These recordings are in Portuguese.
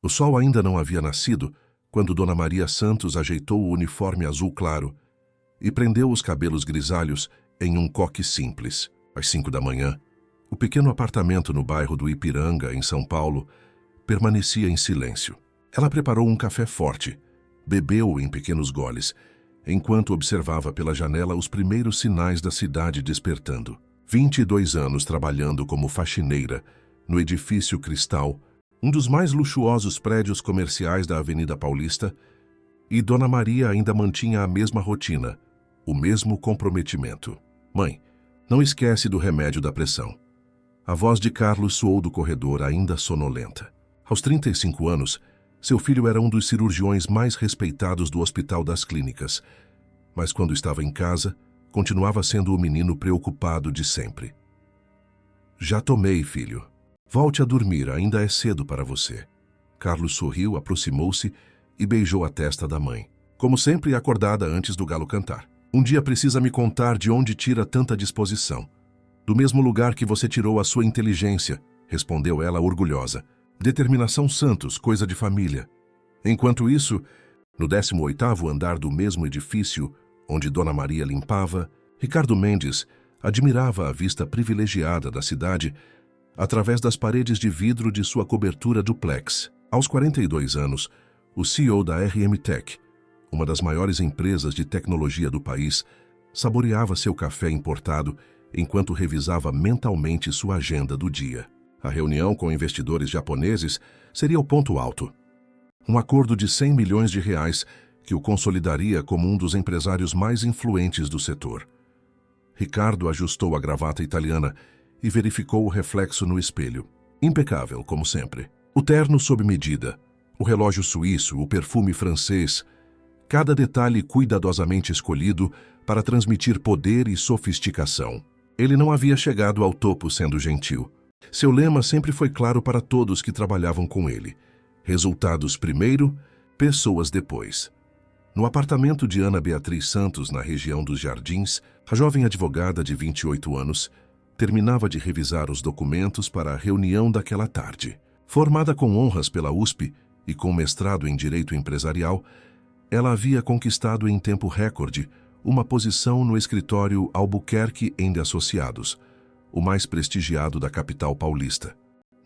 O sol ainda não havia nascido quando Dona Maria Santos ajeitou o uniforme azul claro e prendeu os cabelos grisalhos em um coque simples. Às 5 da manhã, o pequeno apartamento no bairro do Ipiranga, em São Paulo, permanecia em silêncio. Ela preparou um café forte, bebeu em pequenos goles, enquanto observava pela janela os primeiros sinais da cidade despertando. 22 anos trabalhando como faxineira no edifício Cristal, um dos mais luxuosos prédios comerciais da Avenida Paulista, e Dona Maria ainda mantinha a mesma rotina, o mesmo comprometimento. Mãe, não esquece do remédio da pressão. A voz de Carlos soou do corredor, ainda sonolenta. Aos 35 anos, seu filho era um dos cirurgiões mais respeitados do Hospital das Clínicas, mas quando estava em casa, continuava sendo o menino preocupado de sempre. Já tomei, filho. Volte a dormir, ainda é cedo para você. Carlos sorriu, aproximou-se e beijou a testa da mãe. Como sempre, acordada antes do galo cantar. Um dia precisa me contar de onde tira tanta disposição. Do mesmo lugar que você tirou a sua inteligência, respondeu ela orgulhosa. Determinação Santos, coisa de família. Enquanto isso, no 18º andar do mesmo edifício, onde Dona Maria limpava, Ricardo Mendes admirava a vista privilegiada da cidade através das paredes de vidro de sua cobertura duplex. Aos 42 anos, o CEO da RM Tech, uma das maiores empresas de tecnologia do país, saboreava seu café importado enquanto revisava mentalmente sua agenda do dia. A reunião com investidores japoneses seria o ponto alto. Um acordo de 100 milhões de reais que o consolidaria como um dos empresários mais influentes do setor. Ricardo ajustou a gravata italiana e verificou o reflexo no espelho. Impecável, como sempre. O terno sob medida, o relógio suíço, o perfume francês, cada detalhe cuidadosamente escolhido para transmitir poder e sofisticação. Ele não havia chegado ao topo sendo gentil. Seu lema sempre foi claro para todos que trabalhavam com ele. Resultados primeiro, pessoas depois. No apartamento de Ana Beatriz Santos, na região dos Jardins, a jovem advogada de 28 anos terminava de revisar os documentos para a reunião daquela tarde. Formada com honras pela USP e com mestrado em Direito Empresarial, ela havia conquistado em tempo recorde uma posição no escritório Albuquerque & Associados, o mais prestigiado da capital paulista.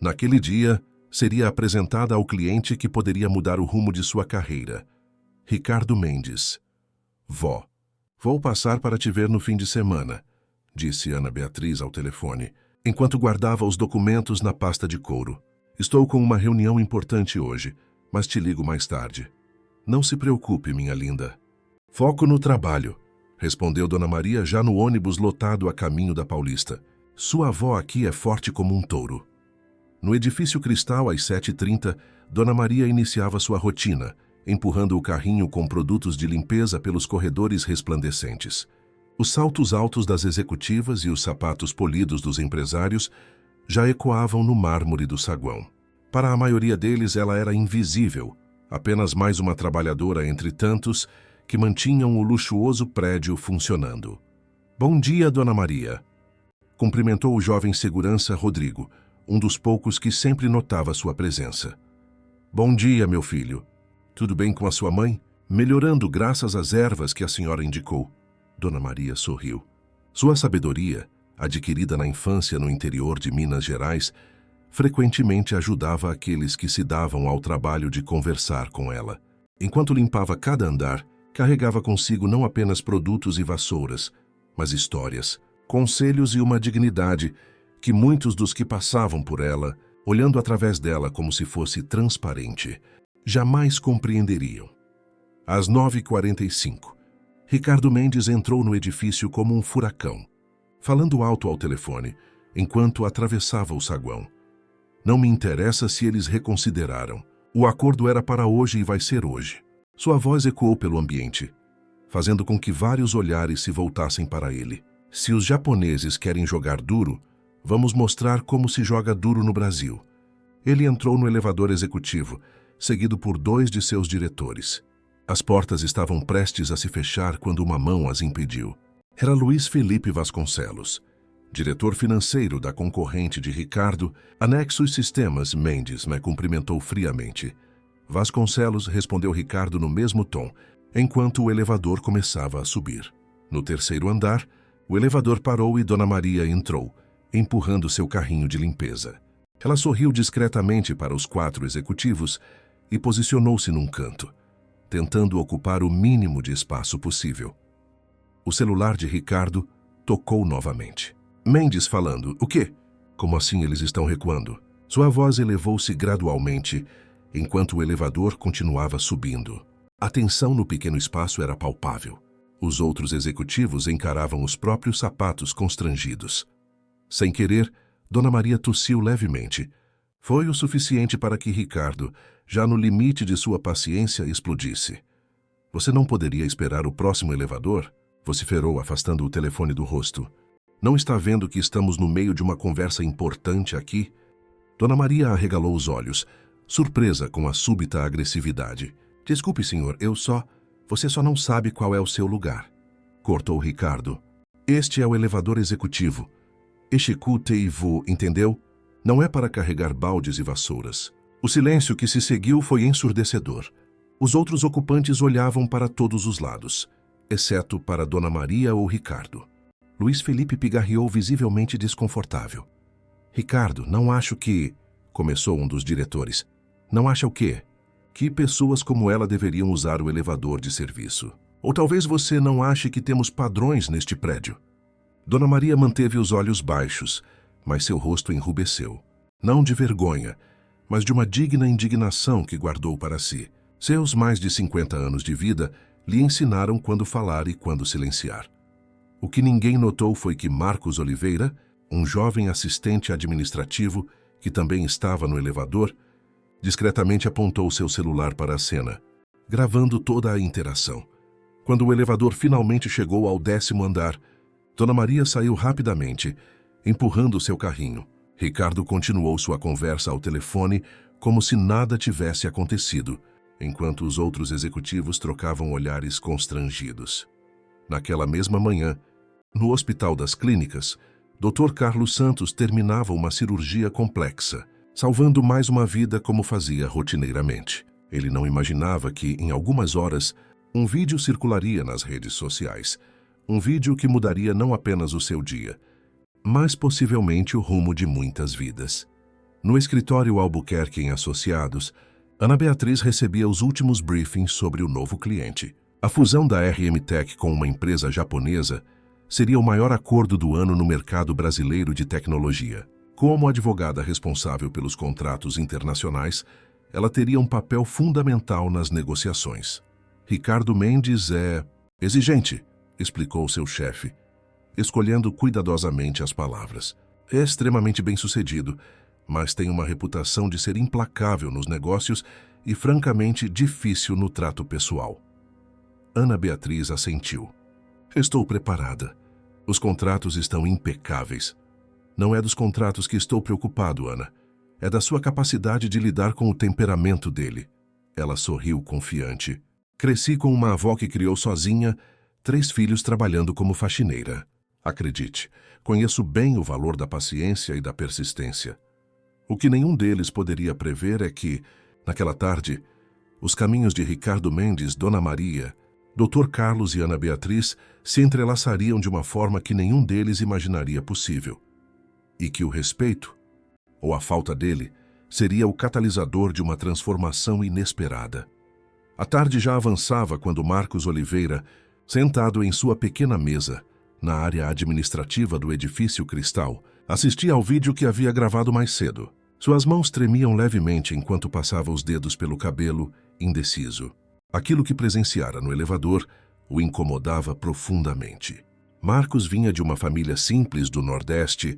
Naquele dia, seria apresentada ao cliente que poderia mudar o rumo de sua carreira. Ricardo Mendes. Vó, vou passar para te ver no fim de semana, disse Ana Beatriz ao telefone, enquanto guardava os documentos na pasta de couro. Estou com uma reunião importante hoje, mas te ligo mais tarde. Não se preocupe, minha linda. Foco no trabalho, respondeu Dona Maria já no ônibus lotado a caminho da Paulista. Sua avó aqui é forte como um touro. No edifício Cristal, às 7h30, Dona Maria iniciava sua rotina, empurrando o carrinho com produtos de limpeza pelos corredores resplandecentes. Os saltos altos das executivas e os sapatos polidos dos empresários já ecoavam no mármore do saguão. Para a maioria deles, ela era invisível, apenas mais uma trabalhadora entre tantos que mantinham o luxuoso prédio funcionando. Bom dia, Dona Maria. Cumprimentou o jovem segurança Rodrigo, um dos poucos que sempre notava sua presença. Bom dia, meu filho. Tudo bem com a sua mãe? Melhorando graças às ervas que a senhora indicou. Dona Maria sorriu. Sua sabedoria, adquirida na infância no interior de Minas Gerais, frequentemente ajudava aqueles que se davam ao trabalho de conversar com ela. Enquanto limpava cada andar, carregava consigo não apenas produtos e vassouras, mas histórias, conselhos e uma dignidade que muitos dos que passavam por ela, olhando através dela como se fosse transparente, jamais compreenderiam. Às 9h45, Ricardo Mendes entrou no edifício como um furacão, falando alto ao telefone, enquanto atravessava o saguão. Não me interessa se eles reconsideraram. O acordo era para hoje e vai ser hoje. Sua voz ecoou pelo ambiente, fazendo com que vários olhares se voltassem para ele. Se os japoneses querem jogar duro, vamos mostrar como se joga duro no Brasil. Ele entrou no elevador executivo, seguido por 2 de seus diretores. As portas estavam prestes a se fechar quando uma mão as impediu. Era Luiz Felipe Vasconcelos, diretor financeiro da concorrente de Ricardo, a Nexus Sistemas. Mendes me cumprimentou friamente. Vasconcelos, respondeu Ricardo no mesmo tom, enquanto o elevador começava a subir. No terceiro andar, o elevador parou e Dona Maria entrou, empurrando seu carrinho de limpeza. Ela sorriu discretamente para os 4 executivos e posicionou-se num canto, tentando ocupar o mínimo de espaço possível. O celular de Ricardo tocou novamente. Mendes falando. O quê? Como assim eles estão recuando? Sua voz elevou-se gradualmente, enquanto o elevador continuava subindo. A tensão no pequeno espaço era palpável. Os outros executivos encaravam os próprios sapatos constrangidos. Sem querer, Dona Maria tossiu levemente. Foi o suficiente para que Ricardo, já no limite de sua paciência, explodisse. Você não poderia esperar o próximo elevador? Vociferou, afastando o telefone do rosto. Não está vendo que estamos no meio de uma conversa importante aqui? Dona Maria arregalou os olhos, surpresa com a súbita agressividade. Desculpe, senhor, Você só não sabe qual é o seu lugar. Cortou Ricardo. Este é o elevador executivo. Escutez-vous, entendeu? Não é para carregar baldes e vassouras. O silêncio que se seguiu foi ensurdecedor. Os outros ocupantes olhavam para todos os lados, exceto para Dona Maria ou Ricardo. Luiz Felipe pigarreou visivelmente desconfortável. Ricardo, não acho que... Começou um dos diretores. Não acha o quê? Que pessoas como ela deveriam usar o elevador de serviço. Ou talvez você não ache que temos padrões neste prédio. Dona Maria manteve os olhos baixos, mas seu rosto enrubesceu. Não de vergonha, mas de uma digna indignação que guardou para si. Seus mais de 50 anos de vida lhe ensinaram quando falar e quando silenciar. O que ninguém notou foi que Marcos Oliveira, um jovem assistente administrativo que também estava no elevador, discretamente apontou seu celular para a cena, gravando toda a interação. Quando o elevador finalmente chegou ao 10º andar, Dona Maria saiu rapidamente, empurrando seu carrinho. Ricardo continuou sua conversa ao telefone como se nada tivesse acontecido, enquanto os outros executivos trocavam olhares constrangidos. Naquela mesma manhã, no Hospital das Clínicas, Dr. Carlos Santos terminava uma cirurgia complexa, salvando mais uma vida como fazia rotineiramente. Ele não imaginava que, em algumas horas, um vídeo circularia nas redes sociais. Um vídeo que mudaria não apenas o seu dia, mas possivelmente o rumo de muitas vidas. No escritório Albuquerque em Associados, Ana Beatriz recebia os últimos briefings sobre o novo cliente. A fusão da RM Tech com uma empresa japonesa seria o maior acordo do ano no mercado brasileiro de tecnologia. Como advogada responsável pelos contratos internacionais, ela teria um papel fundamental nas negociações. Ricardo Mendes é exigente, explicou seu chefe, escolhendo cuidadosamente as palavras. É extremamente bem-sucedido, mas tem uma reputação de ser implacável nos negócios e francamente difícil no trato pessoal. Ana Beatriz assentiu. Estou preparada. Os contratos estão impecáveis. Não é dos contratos que estou preocupado, Ana. É da sua capacidade de lidar com o temperamento dele. Ela sorriu confiante. Cresci com uma avó que criou sozinha 3 filhos trabalhando como faxineira. Acredite, conheço bem o valor da paciência e da persistência. O que nenhum deles poderia prever é que, naquela tarde, os caminhos de Ricardo Mendes, Dona Maria, Dr. Carlos e Ana Beatriz se entrelaçariam de uma forma que nenhum deles imaginaria possível. E que o respeito, ou a falta dele, seria o catalisador de uma transformação inesperada. A tarde já avançava quando Marcos Oliveira, sentado em sua pequena mesa, na área administrativa do edifício Cristal, assistia ao vídeo que havia gravado mais cedo. Suas mãos tremiam levemente enquanto passava os dedos pelo cabelo, indeciso. Aquilo que presenciara no elevador o incomodava profundamente. Marcos vinha de uma família simples do Nordeste.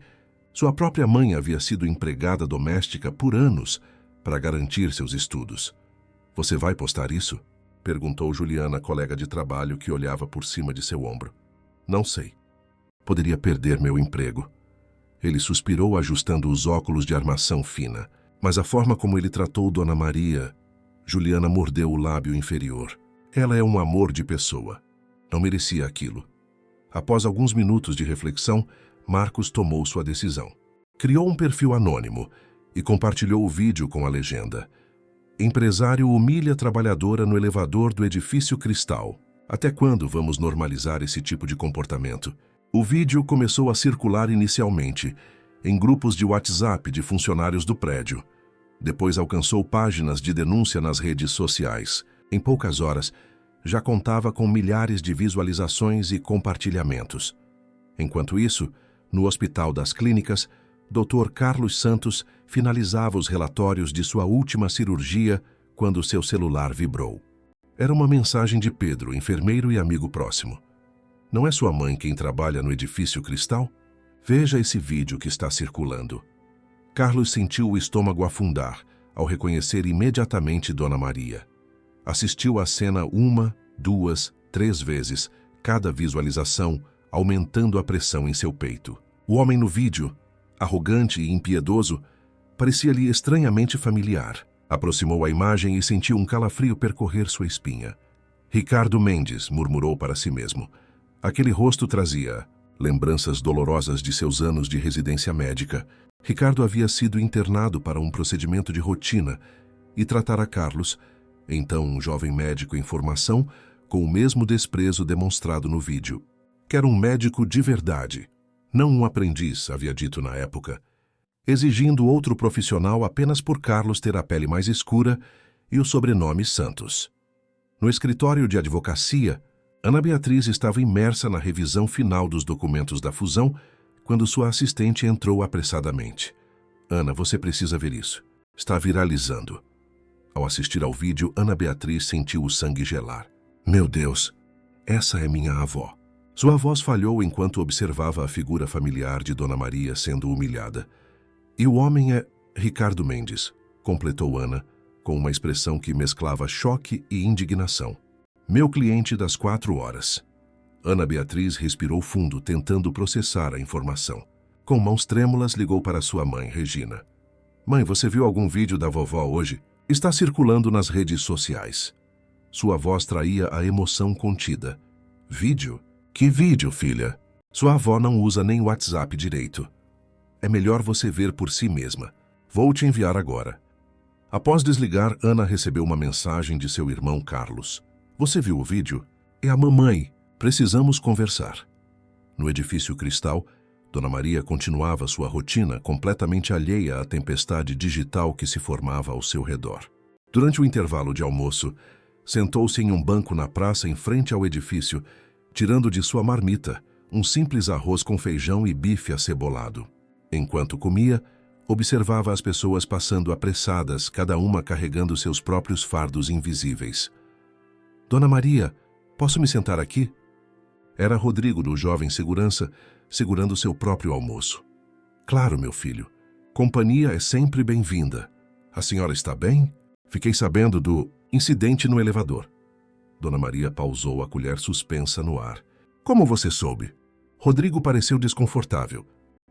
Sua própria mãe havia sido empregada doméstica por anos para garantir seus estudos. Você vai postar isso? Perguntou Juliana, colega de trabalho que olhava por cima de seu ombro. Não sei. Poderia perder meu emprego. Ele suspirou, ajustando os óculos de armação fina. Mas a forma como ele tratou Dona Maria... Juliana mordeu o lábio inferior. Ela é um amor de pessoa. Não merecia aquilo. Após alguns minutos de reflexão, Marcos tomou sua decisão. Criou um perfil anônimo e compartilhou o vídeo com a legenda: Empresário humilha trabalhadora no elevador do edifício Cristal. Até quando vamos normalizar esse tipo de comportamento? O vídeo começou a circular inicialmente em grupos de WhatsApp de funcionários do prédio. Depois alcançou páginas de denúncia nas redes sociais. Em poucas horas, já contava com milhares de visualizações e compartilhamentos. Enquanto isso, no Hospital das Clínicas, Dr. Carlos Santos finalizava os relatórios de sua última cirurgia quando seu celular vibrou. Era uma mensagem de Pedro, enfermeiro e amigo próximo. Não é sua mãe quem trabalha no edifício Cristal? Veja esse vídeo que está circulando. Carlos sentiu o estômago afundar ao reconhecer imediatamente Dona Maria. Assistiu à cena 1, 2, 3 vezes, cada visualização aumentando a pressão em seu peito. O homem no vídeo, arrogante e impiedoso, parecia-lhe estranhamente familiar. Aproximou a imagem e sentiu um calafrio percorrer sua espinha. Ricardo Mendes, murmurou para si mesmo. Aquele rosto trazia lembranças dolorosas de seus anos de residência médica. Ricardo havia sido internado para um procedimento de rotina e tratara Carlos, então um jovem médico em formação, com o mesmo desprezo demonstrado no vídeo. Quero um médico de verdade, não um aprendiz, havia dito na época, exigindo outro profissional apenas por Carlos ter a pele mais escura e o sobrenome Santos. No escritório de advocacia, Ana Beatriz estava imersa na revisão final dos documentos da fusão quando sua assistente entrou apressadamente. Ana, você precisa ver isso. Está viralizando. Ao assistir ao vídeo, Ana Beatriz sentiu o sangue gelar. Meu Deus, essa é minha avó. Sua voz falhou enquanto observava a figura familiar de Dona Maria sendo humilhada. E o homem é Ricardo Mendes, completou Ana, com uma expressão que mesclava choque e indignação. Meu cliente das 4 horas. Ana Beatriz respirou fundo, tentando processar a informação. Com mãos trêmulas, ligou para sua mãe, Regina. Mãe, você viu algum vídeo da vovó hoje? Está circulando nas redes sociais. Sua voz traía a emoção contida. Vídeo? Que vídeo, filha? Sua avó não usa nem WhatsApp direito. É melhor você ver por si mesma. Vou te enviar agora. Após desligar, Ana recebeu uma mensagem de seu irmão Carlos. Você viu o vídeo? É a mamãe. Precisamos conversar. No edifício Cristal, Dona Maria continuava sua rotina completamente alheia à tempestade digital que se formava ao seu redor. Durante o intervalo de almoço, sentou-se em um banco na praça em frente ao edifício, tirando de sua marmita um simples arroz com feijão e bife acebolado. Enquanto comia, observava as pessoas passando apressadas, cada uma carregando seus próprios fardos invisíveis. Dona Maria, posso me sentar aqui? Era Rodrigo, do jovem segurança, segurando seu próprio almoço. Claro, meu filho. Companhia é sempre bem-vinda. A senhora está bem? Fiquei sabendo do incidente no elevador. Dona Maria pausou, a colher suspensa no ar. Como você soube? Rodrigo pareceu desconfortável.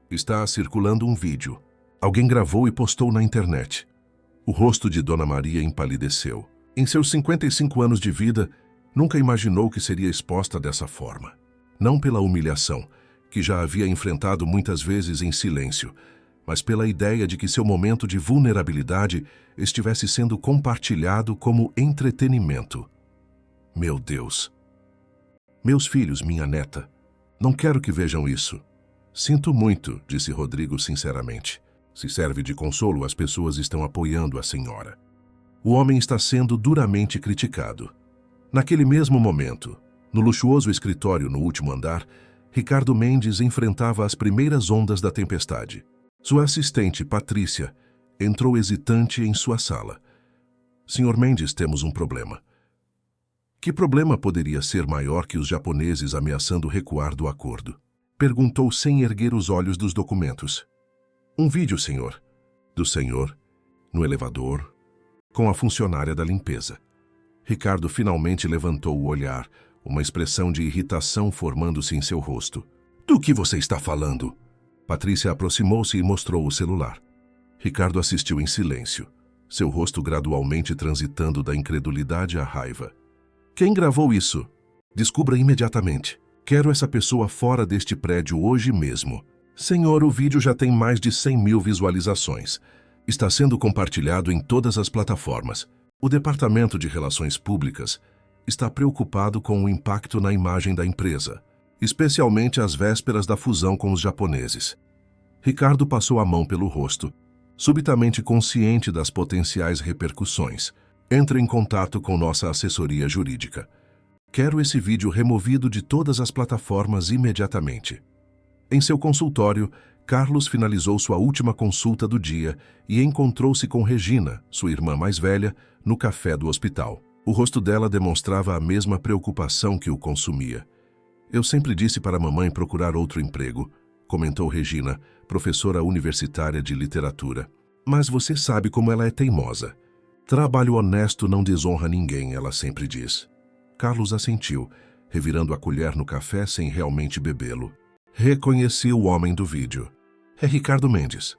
Está circulando um vídeo. Alguém gravou e postou na internet. O rosto de Dona Maria empalideceu. Em seus 55 anos de vida, nunca imaginou que seria exposta dessa forma. Não pela humilhação, que já havia enfrentado muitas vezes em silêncio, mas pela ideia de que seu momento de vulnerabilidade estivesse sendo compartilhado como entretenimento. Meu Deus! Meus filhos, minha neta, não quero que vejam isso. Sinto muito, disse Rodrigo sinceramente. Se serve de consolo, as pessoas estão apoiando a senhora. O homem está sendo duramente criticado. Naquele mesmo momento, no luxuoso escritório no último andar, Ricardo Mendes enfrentava as primeiras ondas da tempestade. Sua assistente, Patrícia, entrou hesitante em sua sala. Senhor Mendes, temos um problema. Que problema poderia ser maior que os japoneses ameaçando recuar do acordo? Perguntou sem erguer os olhos dos documentos. Um vídeo, senhor. Do senhor, no elevador, com a funcionária da limpeza. Ricardo finalmente levantou o olhar, uma expressão de irritação formando-se em seu rosto. Do que você está falando? Patrícia aproximou-se e mostrou o celular. Ricardo assistiu em silêncio, seu rosto gradualmente transitando da incredulidade à raiva. Quem gravou isso? Descubra imediatamente. Quero essa pessoa fora deste prédio hoje mesmo. Senhor, o vídeo já tem mais de 100.000 visualizações. Está sendo compartilhado em todas as plataformas. O Departamento de Relações Públicas está preocupado com o impacto na imagem da empresa, especialmente às vésperas da fusão com os japoneses. Ricardo passou a mão pelo rosto, subitamente consciente das potenciais repercussões. Entre em contato com nossa assessoria jurídica. Quero esse vídeo removido de todas as plataformas imediatamente. Em seu consultório, Carlos finalizou sua última consulta do dia e encontrou-se com Regina, sua irmã mais velha, no café do hospital. O rosto dela demonstrava a mesma preocupação que o consumia. Eu sempre disse para a mamãe procurar outro emprego, comentou Regina, professora universitária de literatura. Mas você sabe como ela é teimosa. Trabalho honesto não desonra ninguém, ela sempre diz. Carlos assentiu, revirando a colher no café sem realmente bebê-lo. Reconheci o homem do vídeo. É Ricardo Mendes.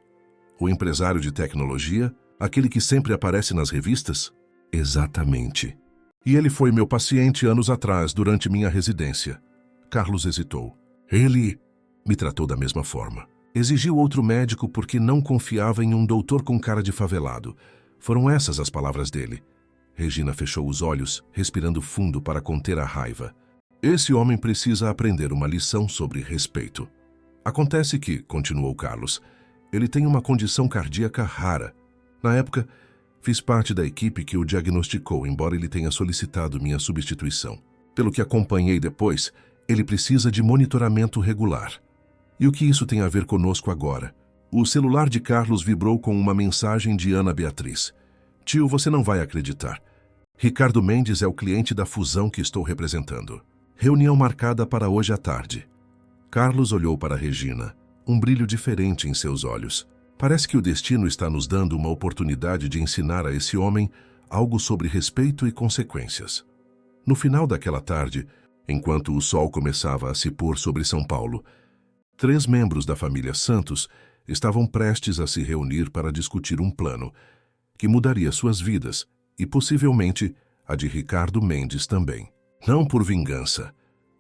O empresário de tecnologia, aquele que sempre aparece nas revistas? Exatamente. E ele foi meu paciente anos atrás, durante minha residência. Carlos hesitou. Ele me tratou da mesma forma. Exigiu outro médico porque não confiava em um doutor com cara de favelado. Foram essas as palavras dele. Regina fechou os olhos, respirando fundo para conter a raiva. Esse homem precisa aprender uma lição sobre respeito. Acontece que, continuou Carlos, ele tem uma condição cardíaca rara. Na época, fiz parte da equipe que o diagnosticou, embora ele tenha solicitado minha substituição. Pelo que acompanhei depois, ele precisa de monitoramento regular. E o que isso tem a ver conosco agora? O celular de Carlos vibrou com uma mensagem de Ana Beatriz. Tio, você não vai acreditar. Ricardo Mendes é o cliente da fusão que estou representando. Reunião marcada para hoje à tarde. Carlos olhou para Regina, um brilho diferente em seus olhos. Parece que o destino está nos dando uma oportunidade de ensinar a esse homem algo sobre respeito e consequências. No final daquela tarde, enquanto o sol começava a se pôr sobre São Paulo, 3 membros da família Santos estavam prestes a se reunir para discutir um plano que mudaria suas vidas e, possivelmente, a de Ricardo Mendes também. Não por vingança,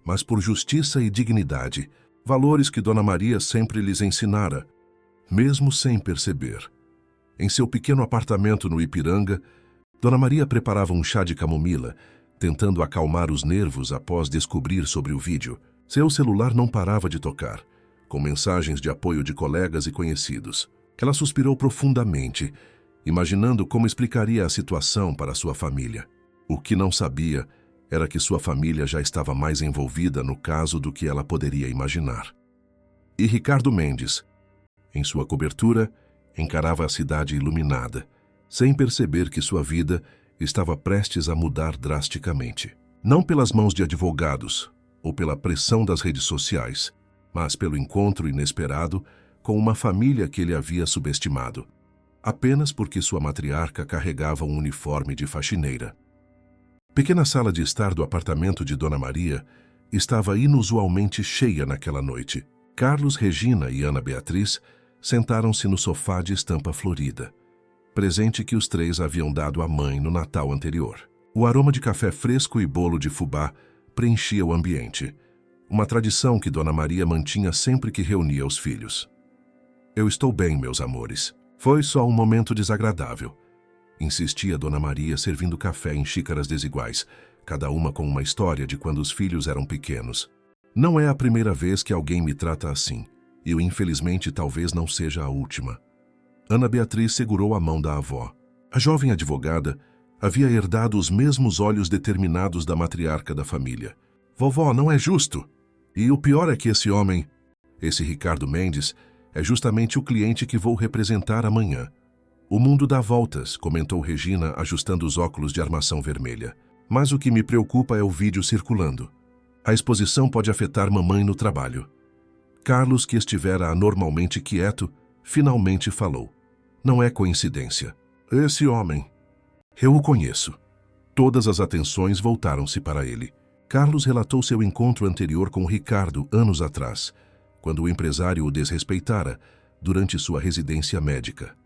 mas por justiça e dignidade, valores que Dona Maria sempre lhes ensinara, mesmo sem perceber. Em seu pequeno apartamento no Ipiranga, Dona Maria preparava um chá de camomila, tentando acalmar os nervos após descobrir sobre o vídeo. Seu celular não parava de tocar, com mensagens de apoio de colegas e conhecidos. Ela suspirou profundamente, imaginando como explicaria a situação para sua família. O que não sabia era que sua família já estava mais envolvida no caso do que ela poderia imaginar. E Ricardo Mendes, em sua cobertura, encarava a cidade iluminada, sem perceber que sua vida estava prestes a mudar drasticamente. Não pelas mãos de advogados ou pela pressão das redes sociais, mas pelo encontro inesperado com uma família que ele havia subestimado, apenas porque sua matriarca carregava um uniforme de faxineira. Pequena sala de estar do apartamento de Dona Maria estava inusualmente cheia naquela noite. Carlos, Regina e Ana Beatriz sentaram-se no sofá de estampa florida, presente que os 3 haviam dado à mãe no Natal anterior. O aroma de café fresco e bolo de fubá preenchia o ambiente, uma tradição que Dona Maria mantinha sempre que reunia os filhos. Eu estou bem, meus amores. Foi só um momento desagradável. Insistia Dona Maria servindo café em xícaras desiguais, cada uma com uma história de quando os filhos eram pequenos. Não é a primeira vez que alguém me trata assim, e infelizmente talvez não seja a última. Ana Beatriz segurou a mão da avó. A jovem advogada havia herdado os mesmos olhos determinados da matriarca da família. Vovó, não é justo! E o pior é que esse homem, esse Ricardo Mendes, é justamente o cliente que vou representar amanhã. O mundo dá voltas, comentou Regina, ajustando os óculos de armação vermelha. Mas o que me preocupa é o vídeo circulando. A exposição pode afetar mamãe no trabalho. Carlos, que estivera anormalmente quieto, finalmente falou. Não é coincidência. Esse homem. Eu o conheço. Todas as atenções voltaram-se para ele. Carlos relatou seu encontro anterior com Ricardo anos atrás, quando o empresário o desrespeitara durante sua residência médica.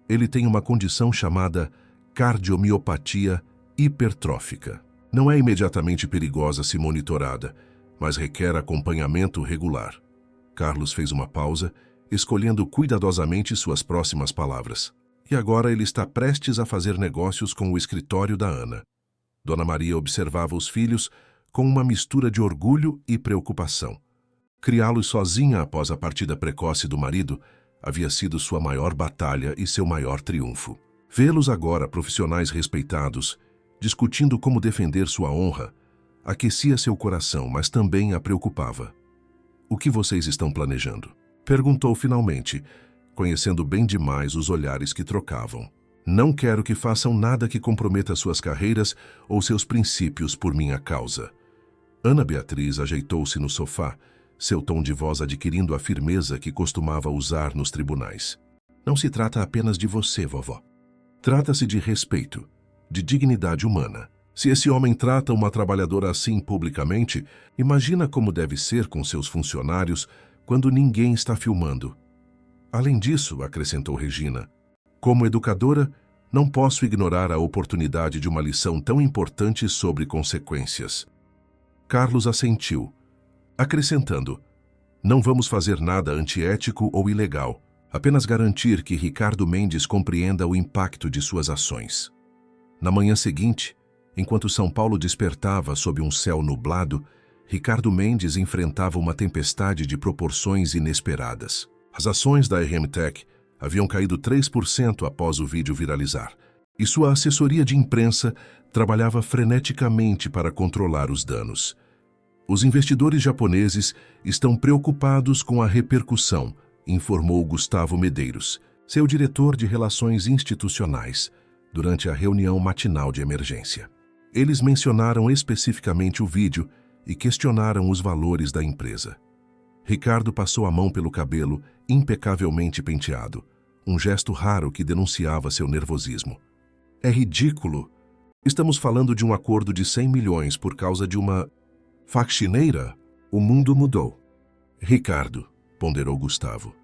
Ele tem uma condição chamada cardiomiopatia hipertrófica. Não é imediatamente perigosa se monitorada, mas requer acompanhamento regular. Carlos fez uma pausa, escolhendo cuidadosamente suas próximas palavras. E agora ele está prestes a fazer negócios com o escritório da Ana. Dona Maria observava os filhos com uma mistura de orgulho e preocupação. Criá-los sozinha após a partida precoce do marido havia sido sua maior batalha e seu maior triunfo. Vê-los agora, profissionais respeitados, discutindo como defender sua honra, aquecia seu coração, mas também a preocupava. "O que vocês estão planejando?" perguntou finalmente, conhecendo bem demais os olhares que trocavam. "Não quero que façam nada que comprometa suas carreiras ou seus princípios por minha causa." Ana Beatriz ajeitou-se no sofá, seu tom de voz adquirindo a firmeza que costumava usar nos tribunais. "Não se trata apenas de você, vovó. Trata-se de respeito, de dignidade humana. Se esse homem trata uma trabalhadora assim publicamente, imagina como deve ser com seus funcionários quando ninguém está filmando." "Além disso", acrescentou Regina, "como educadora, não posso ignorar a oportunidade de uma lição tão importante sobre consequências." Carlos assentiu, acrescentando: "Não vamos fazer nada antiético ou ilegal, apenas garantir que Ricardo Mendes compreenda o impacto de suas ações." Na manhã seguinte, enquanto São Paulo despertava sob um céu nublado, Ricardo Mendes enfrentava uma tempestade de proporções inesperadas. As ações da RMTech haviam caído 3% após o vídeo viralizar, e sua assessoria de imprensa trabalhava freneticamente para controlar os danos. "Os investidores japoneses estão preocupados com a repercussão", informou Gustavo Medeiros, seu diretor de Relações Institucionais, durante a reunião matinal de emergência. Eles mencionaram especificamente o vídeo e questionaram os valores da empresa. Ricardo passou a mão pelo cabelo, impecavelmente penteado, um gesto raro que denunciava seu nervosismo. "É ridículo. Estamos falando de um acordo de 100 milhões por causa de uma faxineira? O mundo mudou." "Ricardo", ponderou Gustavo,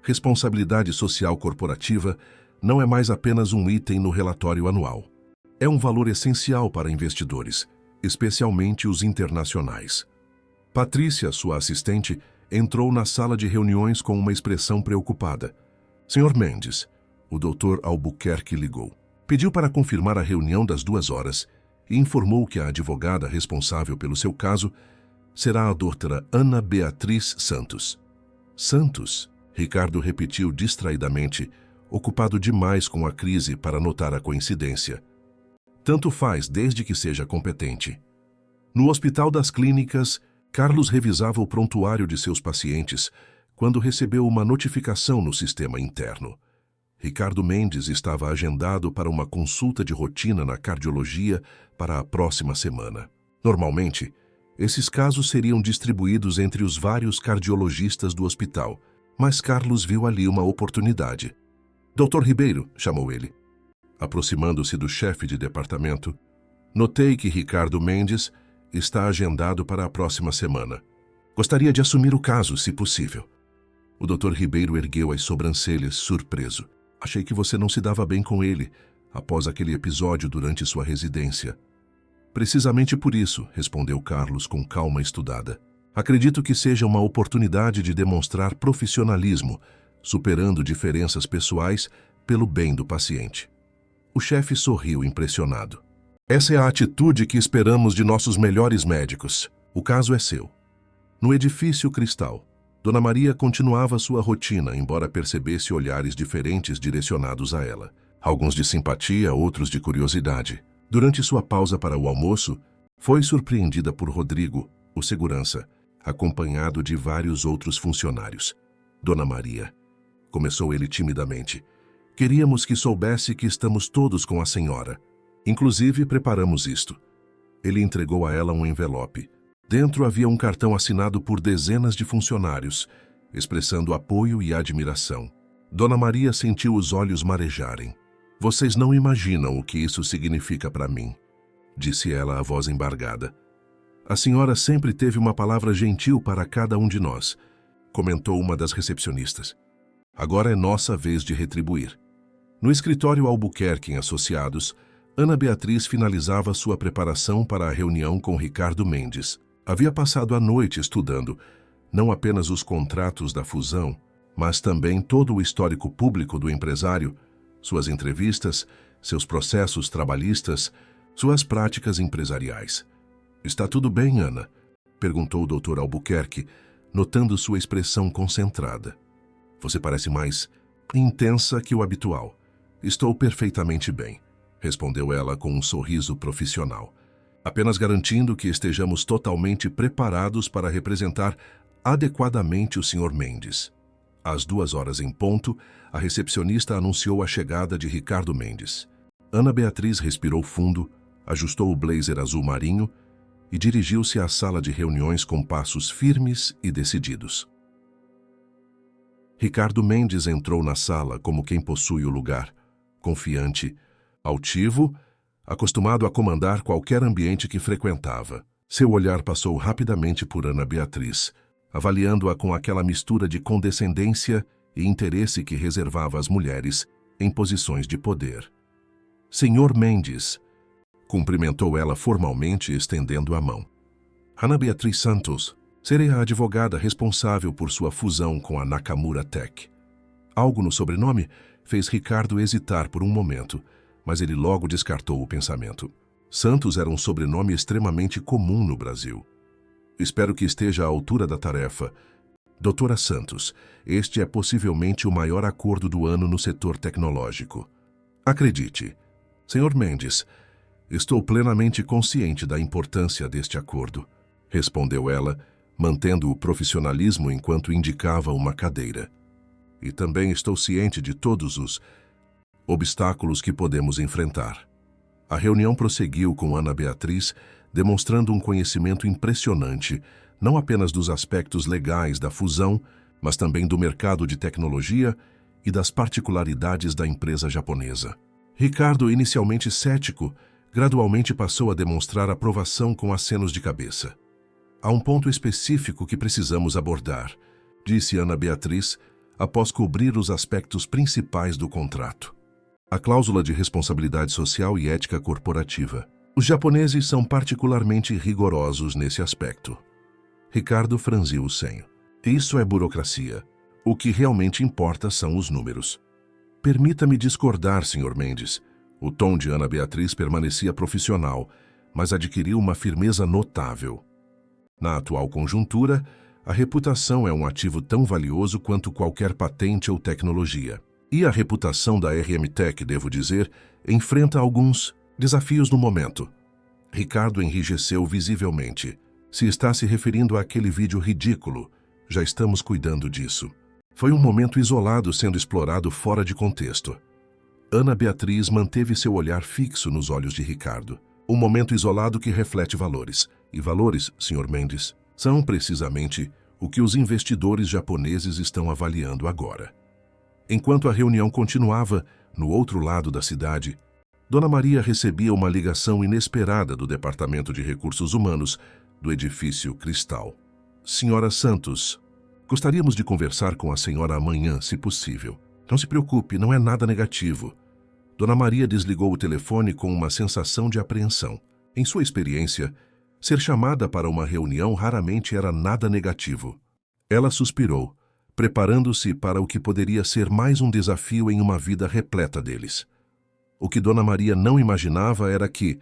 "responsabilidade social corporativa não é mais apenas um item no relatório anual. É um valor essencial para investidores, especialmente os internacionais." Patrícia, sua assistente, entrou na sala de reuniões com uma expressão preocupada. "Senhor Mendes", o Dr. Albuquerque ligou. Pediu para confirmar a reunião das 2 horas e informou que a advogada responsável pelo seu caso será a doutora Ana Beatriz Santos. "Santos?", Ricardo repetiu distraidamente, ocupado demais com a crise para notar a coincidência. "Tanto faz, desde que seja competente." No Hospital das Clínicas, Carlos revisava o prontuário de seus pacientes quando recebeu uma notificação no sistema interno. Ricardo Mendes estava agendado para uma consulta de rotina na cardiologia para a próxima semana. Normalmente, esses casos seriam distribuídos entre os vários cardiologistas do hospital, mas Carlos viu ali uma oportunidade. "Dr. Ribeiro", chamou ele. Aproximando-se do chefe de departamento, "Notei que Ricardo Mendes está agendado para a próxima semana. Gostaria de assumir o caso, se possível." O Dr. Ribeiro ergueu as sobrancelhas, surpreso. "Achei que você não se dava bem com ele, após aquele episódio durante sua residência." "Precisamente por isso", respondeu Carlos com calma estudada. "Acredito que seja uma oportunidade de demonstrar profissionalismo, superando diferenças pessoais pelo bem do paciente." O chefe sorriu impressionado. "Essa é a atitude que esperamos de nossos melhores médicos. O caso é seu." No edifício Cristal, Dona Maria continuava sua rotina, embora percebesse olhares diferentes direcionados a ela. Alguns de simpatia, outros de curiosidade. Durante sua pausa para o almoço, foi surpreendida por Rodrigo, o segurança, acompanhado de vários outros funcionários. "Dona Maria", começou ele timidamente, "queríamos que soubesse que estamos todos com a senhora. Inclusive, preparamos isto." Ele entregou a ela um envelope. Dentro havia um cartão assinado por dezenas de funcionários, expressando apoio e admiração. Dona Maria sentiu os olhos marejarem. "Vocês não imaginam o que isso significa para mim", disse ela, a voz embargada. "A senhora sempre teve uma palavra gentil para cada um de nós", comentou uma das recepcionistas. "Agora é nossa vez de retribuir." No escritório Albuquerque Associados, Ana Beatriz finalizava sua preparação para a reunião com Ricardo Mendes. Havia passado a noite estudando não apenas os contratos da fusão, mas também todo o histórico público do empresário, suas entrevistas, seus processos trabalhistas, suas práticas empresariais. Está tudo bem, Ana? Perguntou o Dr. Albuquerque, notando sua expressão concentrada. Você parece mais intensa que o habitual. Estou perfeitamente bem, respondeu ela com um sorriso profissional. Apenas garantindo que estejamos totalmente preparados para representar adequadamente o Sr. Mendes. Às 2h em ponto, a recepcionista anunciou a chegada de Ricardo Mendes. Ana Beatriz respirou fundo, ajustou o blazer azul marinho e dirigiu-se à sala de reuniões com passos firmes e decididos. Ricardo Mendes entrou na sala como quem possui o lugar, confiante, altivo, acostumado a comandar qualquer ambiente que frequentava. Seu olhar passou rapidamente por Ana Beatriz, avaliando-a com aquela mistura de condescendência e interesse que reservava às mulheres em posições de poder. Senhor Mendes, cumprimentou ela formalmente, estendendo a mão. Ana Beatriz Santos, serei a advogada responsável por sua fusão com a Nakamura Tech. Algo no sobrenome fez Ricardo hesitar por um momento, mas ele logo descartou o pensamento. Santos era um sobrenome extremamente comum no Brasil. Espero que esteja à altura da tarefa. Doutora Santos, este é possivelmente o maior acordo do ano no setor tecnológico. Acredite, Sr. Mendes, estou plenamente consciente da importância deste acordo, respondeu ela, mantendo o profissionalismo enquanto indicava uma cadeira. E também estou ciente de todos os obstáculos que podemos enfrentar. A reunião prosseguiu com Ana Beatriz, demonstrando um conhecimento impressionante, não apenas dos aspectos legais da fusão, mas também do mercado de tecnologia e das particularidades da empresa japonesa. Ricardo, inicialmente cético, gradualmente passou a demonstrar aprovação com acenos de cabeça. Há um ponto específico que precisamos abordar, disse Ana Beatriz, após cobrir os aspectos principais do contrato. A cláusula de responsabilidade social e ética corporativa. Os japoneses são particularmente rigorosos nesse aspecto. Ricardo franziu o senho. Isso é burocracia. O que realmente importa são os números. Permita-me discordar, Sr. Mendes. O tom de Ana Beatriz permanecia profissional, mas adquiriu uma firmeza notável. Na atual conjuntura, a reputação é um ativo tão valioso quanto qualquer patente ou tecnologia. E a reputação da RM Tech, devo dizer, enfrenta alguns desafios no momento. Ricardo enrijeceu visivelmente. Se está se referindo àquele vídeo ridículo, já estamos cuidando disso. Foi um momento isolado sendo explorado fora de contexto. Ana Beatriz manteve seu olhar fixo nos olhos de Ricardo. Um momento isolado que reflete valores. E valores, Sr. Mendes, são precisamente o que os investidores japoneses estão avaliando agora. Enquanto a reunião continuava, no outro lado da cidade, Dona Maria recebia uma ligação inesperada do Departamento de Recursos Humanos do edifício Cristal. Senhora Santos, gostaríamos de conversar com a senhora amanhã, se possível. Não se preocupe, não é nada negativo. Dona Maria desligou o telefone com uma sensação de apreensão. Em sua experiência, ser chamada para uma reunião raramente era nada negativo. Ela suspirou, preparando-se para o que poderia ser mais um desafio em uma vida repleta deles. O que Dona Maria não imaginava era que,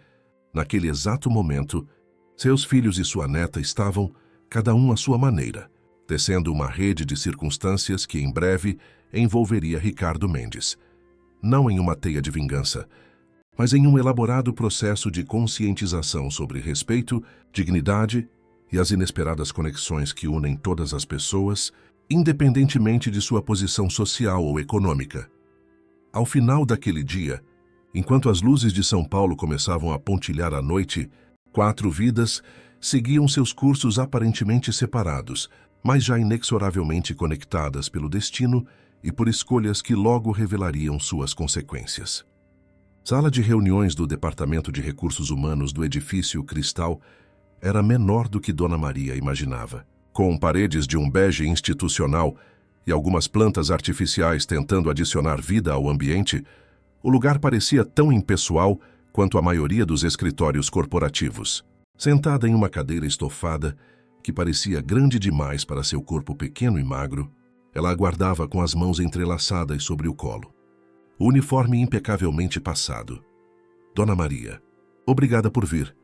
naquele exato momento, seus filhos e sua neta estavam, cada um à sua maneira, tecendo uma rede de circunstâncias que em breve envolveria Ricardo Mendes. Não em uma teia de vingança, mas em um elaborado processo de conscientização sobre respeito, dignidade e as inesperadas conexões que unem todas as pessoas, independentemente de sua posição social ou econômica. Ao final daquele dia, enquanto as luzes de São Paulo começavam a pontilhar a noite, 4 vidas seguiam seus cursos aparentemente separados, mas já inexoravelmente conectadas pelo destino e por escolhas que logo revelariam suas consequências. Sala de reuniões do Departamento de Recursos Humanos do edifício Cristal era menor do que Dona Maria imaginava. Com paredes de um bege institucional e algumas plantas artificiais tentando adicionar vida ao ambiente, o lugar parecia tão impessoal quanto a maioria dos escritórios corporativos. Sentada em uma cadeira estofada, que parecia grande demais para seu corpo pequeno e magro, ela aguardava com as mãos entrelaçadas sobre o colo. o uniforme impecavelmente passado. Dona Maria, obrigada por vir,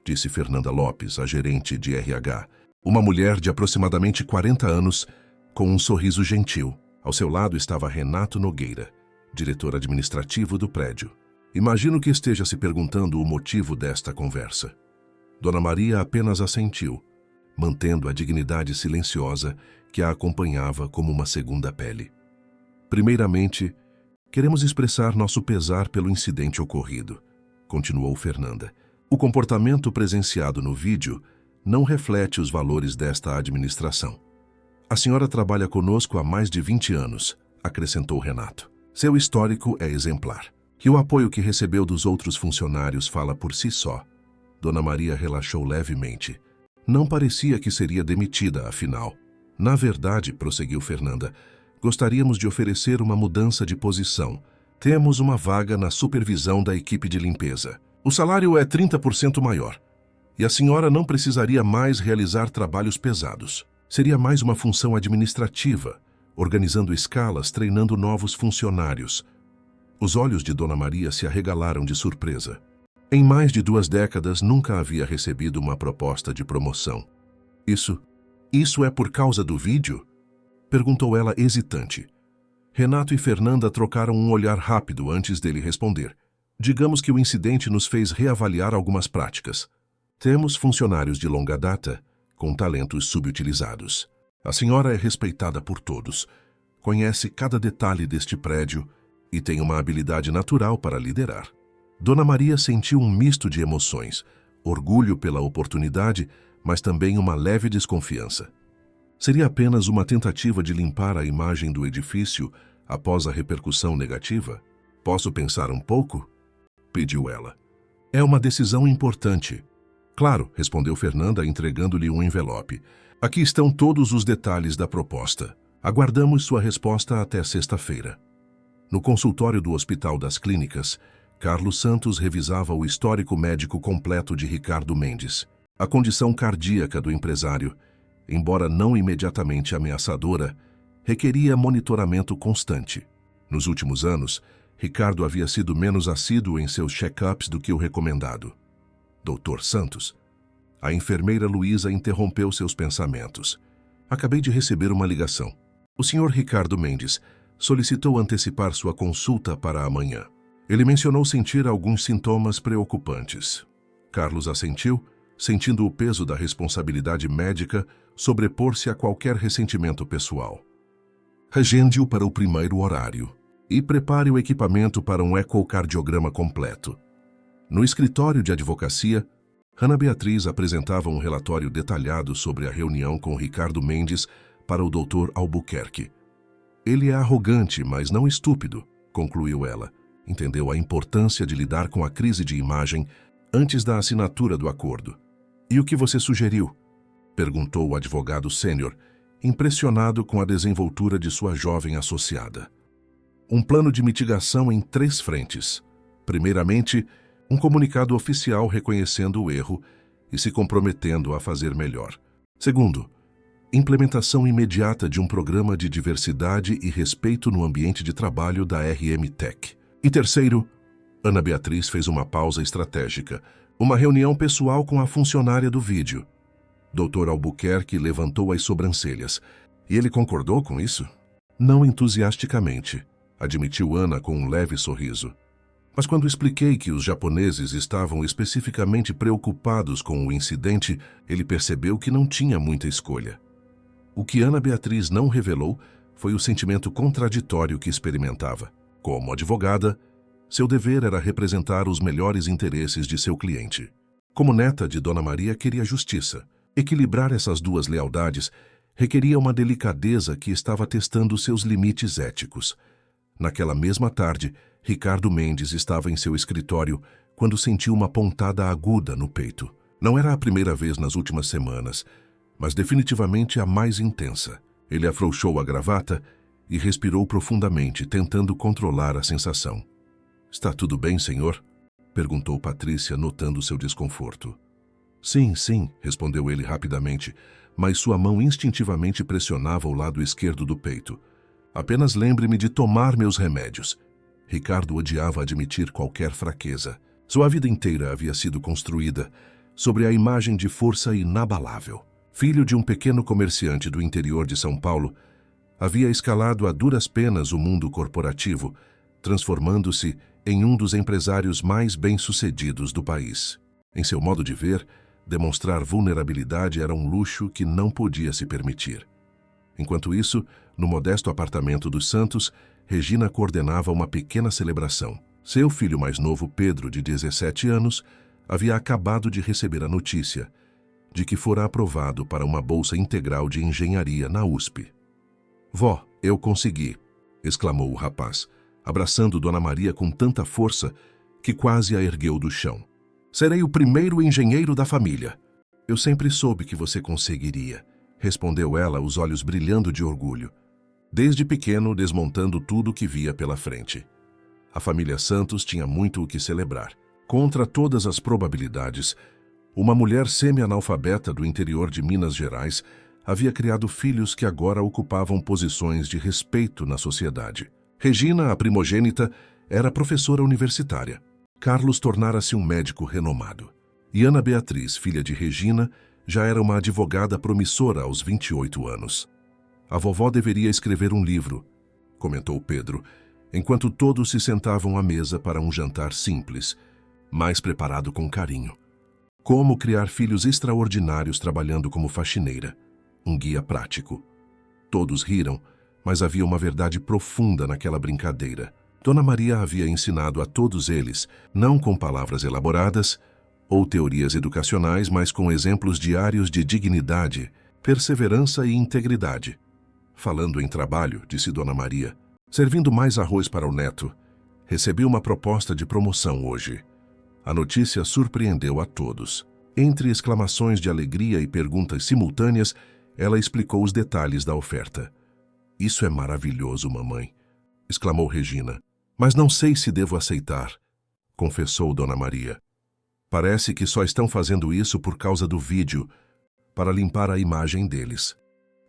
disse Fernanda Lopes, a gerente de RH, uma mulher de aproximadamente 40 anos, com um sorriso gentil. Ao seu lado estava Renato Nogueira, diretor administrativo do prédio. Imagino que esteja se perguntando o motivo desta conversa. Dona Maria apenas assentiu, mantendo a dignidade silenciosa que a acompanhava como uma segunda pele. Primeiramente, queremos expressar nosso pesar pelo incidente ocorrido, continuou Fernanda. O comportamento presenciado no vídeo não reflete os valores desta administração. A senhora trabalha conosco há mais de 20 anos, acrescentou Renato. Seu histórico é exemplar. E o apoio que recebeu dos outros funcionários fala por si só. Dona Maria relaxou levemente. Não parecia que seria demitida, afinal. Na verdade, prosseguiu Fernanda, gostaríamos de oferecer uma mudança de posição. Temos uma vaga na supervisão da equipe de limpeza. O salário é 30% maior. E a senhora não precisaria mais realizar trabalhos pesados. Seria mais uma função administrativa, organizando escalas, treinando novos funcionários. Os olhos de Dona Maria se arregalaram de surpresa. Em mais de 2 décadas, nunca havia recebido uma proposta de promoção. Isso é por causa do vídeo? Perguntou ela hesitante. Renato e Fernanda trocaram um olhar rápido antes dele responder. Digamos que o incidente nos fez reavaliar algumas práticas. Temos funcionários de longa data, com talentos subutilizados. A senhora é respeitada por todos, conhece cada detalhe deste prédio e tem uma habilidade natural para liderar. Dona Maria sentiu um misto de emoções, orgulho pela oportunidade, mas também uma leve desconfiança. Seria apenas uma tentativa de limpar a imagem do edifício após a repercussão negativa? Posso pensar um pouco? Pediu ela. É uma decisão importante. Claro, respondeu Fernanda, entregando-lhe um envelope. Aqui estão todos os detalhes da proposta. Aguardamos sua resposta até sexta-feira. No consultório do Hospital das Clínicas, Carlos Santos revisava o histórico médico completo de Ricardo Mendes. A condição cardíaca do empresário, embora não imediatamente ameaçadora, requeria monitoramento constante. Nos últimos anos, Ricardo havia sido menos assíduo em seus check-ups do que o recomendado. Doutor Santos. A enfermeira Luísa interrompeu seus pensamentos. Acabei de receber uma ligação. O senhor Ricardo Mendes solicitou antecipar sua consulta para amanhã. Ele mencionou sentir alguns sintomas preocupantes. Carlos assentiu, sentindo o peso da responsabilidade médica sobrepor-se a qualquer ressentimento pessoal. Agende-o para o primeiro horário e prepare o equipamento para um ecocardiograma completo. No escritório de advocacia, Ana Beatriz apresentava um relatório detalhado sobre a reunião com Ricardo Mendes para o Dr. Albuquerque. Ele é arrogante, mas não estúpido, concluiu ela. Entendeu a importância de lidar com a crise de imagem antes da assinatura do acordo. E o que você sugeriu? Perguntou o advogado sênior, impressionado com a desenvoltura de sua jovem associada. Um plano de mitigação em 3 frentes. Primeiramente, um comunicado oficial reconhecendo o erro e se comprometendo a fazer melhor. Segundo, implementação imediata de um programa de diversidade e respeito no ambiente de trabalho da RM Tech. E terceiro, Ana Beatriz fez uma pausa estratégica, uma reunião pessoal com a funcionária do vídeo. Dr. Albuquerque levantou as sobrancelhas. E ele concordou com isso? Não entusiasticamente, admitiu Ana com um leve sorriso. Mas quando expliquei que os japoneses estavam especificamente preocupados com o incidente, ele percebeu que não tinha muita escolha. O que Ana Beatriz não revelou foi o sentimento contraditório que experimentava. Como advogada, seu dever era representar os melhores interesses de seu cliente. Como neta de Dona Maria, queria justiça. Equilibrar essas 2 lealdades requeria uma delicadeza que estava testando seus limites éticos. Naquela mesma tarde, Ricardo Mendes estava em seu escritório quando sentiu uma pontada aguda no peito. Não era a primeira vez nas últimas semanas, mas definitivamente a mais intensa. Ele afrouxou a gravata e respirou profundamente, tentando controlar a sensação. Está tudo bem, senhor? Perguntou Patrícia, notando seu desconforto. Sim, respondeu ele rapidamente, mas sua mão instintivamente pressionava o lado esquerdo do peito. Apenas lembre-me de tomar meus remédios. Ricardo odiava admitir qualquer fraqueza. Sua vida inteira havia sido construída sobre a imagem de força inabalável. Filho de um pequeno comerciante do interior de São Paulo, havia escalado a duras penas o mundo corporativo, transformando-se em um dos empresários mais bem-sucedidos do país. Em seu modo de ver, demonstrar vulnerabilidade era um luxo que não podia se permitir. Enquanto isso, no modesto apartamento dos Santos, Regina coordenava uma pequena celebração. Seu filho mais novo, Pedro, de 17 anos, havia acabado de receber a notícia de que fora aprovado para uma bolsa integral de engenharia na USP. "Vó, eu consegui!" exclamou o rapaz, abraçando Dona Maria com tanta força que quase a ergueu do chão. "Serei o primeiro engenheiro da família." "Eu sempre soube que você conseguiria", respondeu ela, os olhos brilhando de orgulho. Desde pequeno, desmontando tudo o que via pela frente. A família Santos tinha muito o que celebrar. Contra todas as probabilidades, uma mulher semi-analfabeta do interior de Minas Gerais havia criado filhos que agora ocupavam posições de respeito na sociedade. Regina, a primogênita, era professora universitária. Carlos tornara-se um médico renomado. E Ana Beatriz, filha de Regina, já era uma advogada promissora aos 28 anos. "A vovó deveria escrever um livro", comentou Pedro, enquanto todos se sentavam à mesa para um jantar simples, mas preparado com carinho. Como criar filhos extraordinários trabalhando como faxineira. Um guia prático. Todos riram, mas havia uma verdade profunda naquela brincadeira. Dona Maria havia ensinado a todos eles, não com palavras elaboradas ou teorias educacionais, mas com exemplos diários de dignidade, perseverança e integridade. "Falando em trabalho", disse Dona Maria, servindo mais arroz para o neto, "recebi uma proposta de promoção hoje." A notícia surpreendeu a todos. Entre exclamações de alegria e perguntas simultâneas, ela explicou os detalhes da oferta. "Isso é maravilhoso, mamãe", exclamou Regina. "Mas não sei se devo aceitar", confessou Dona Maria. "Parece que só estão fazendo isso por causa do vídeo, para limpar a imagem deles."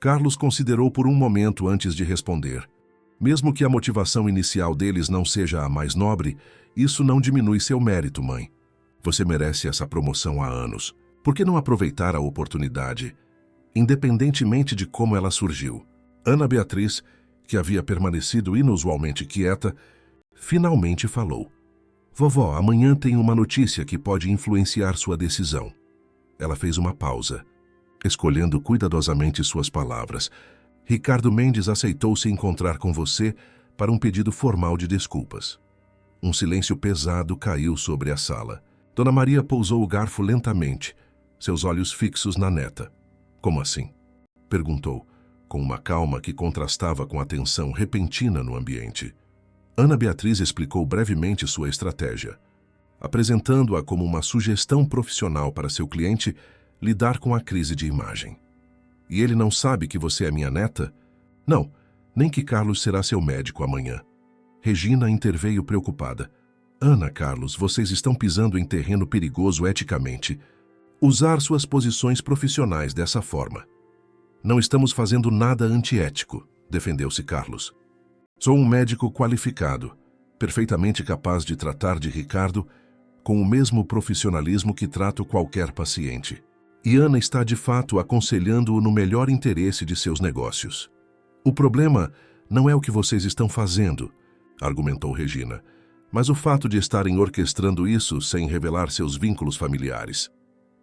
Carlos considerou por um momento antes de responder. Mesmo que a motivação inicial deles não seja a mais nobre, isso não diminui seu mérito, mãe. Você merece essa promoção há anos. Por que não aproveitar a oportunidade, independentemente de como ela surgiu? Ana Beatriz, que havia permanecido inusualmente quieta, finalmente falou. "Vovó, amanhã tem uma notícia que pode influenciar sua decisão." Ela fez uma pausa, escolhendo cuidadosamente suas palavras. "Ricardo Mendes aceitou se encontrar com você para um pedido formal de desculpas." Um silêncio pesado caiu sobre a sala. Dona Maria pousou o garfo lentamente, seus olhos fixos na neta. "Como assim?" perguntou, com uma calma que contrastava com a tensão repentina no ambiente. Ana Beatriz explicou brevemente sua estratégia, apresentando-a como uma sugestão profissional para seu cliente lidar com a crise de imagem. "E ele não sabe que você é minha neta?" "Não, nem que Carlos será seu médico amanhã." Regina interveio preocupada. "Ana, Carlos, vocês estão pisando em terreno perigoso eticamente. Usar suas posições profissionais dessa forma." "Não estamos fazendo nada antiético", defendeu-se Carlos. "Sou um médico qualificado, perfeitamente capaz de tratar de Ricardo com o mesmo profissionalismo que trato qualquer paciente. E Ana está de fato aconselhando-o no melhor interesse de seus negócios. O problema não é o que vocês estão fazendo", argumentou Regina, "mas o fato de estarem orquestrando isso sem revelar seus vínculos familiares."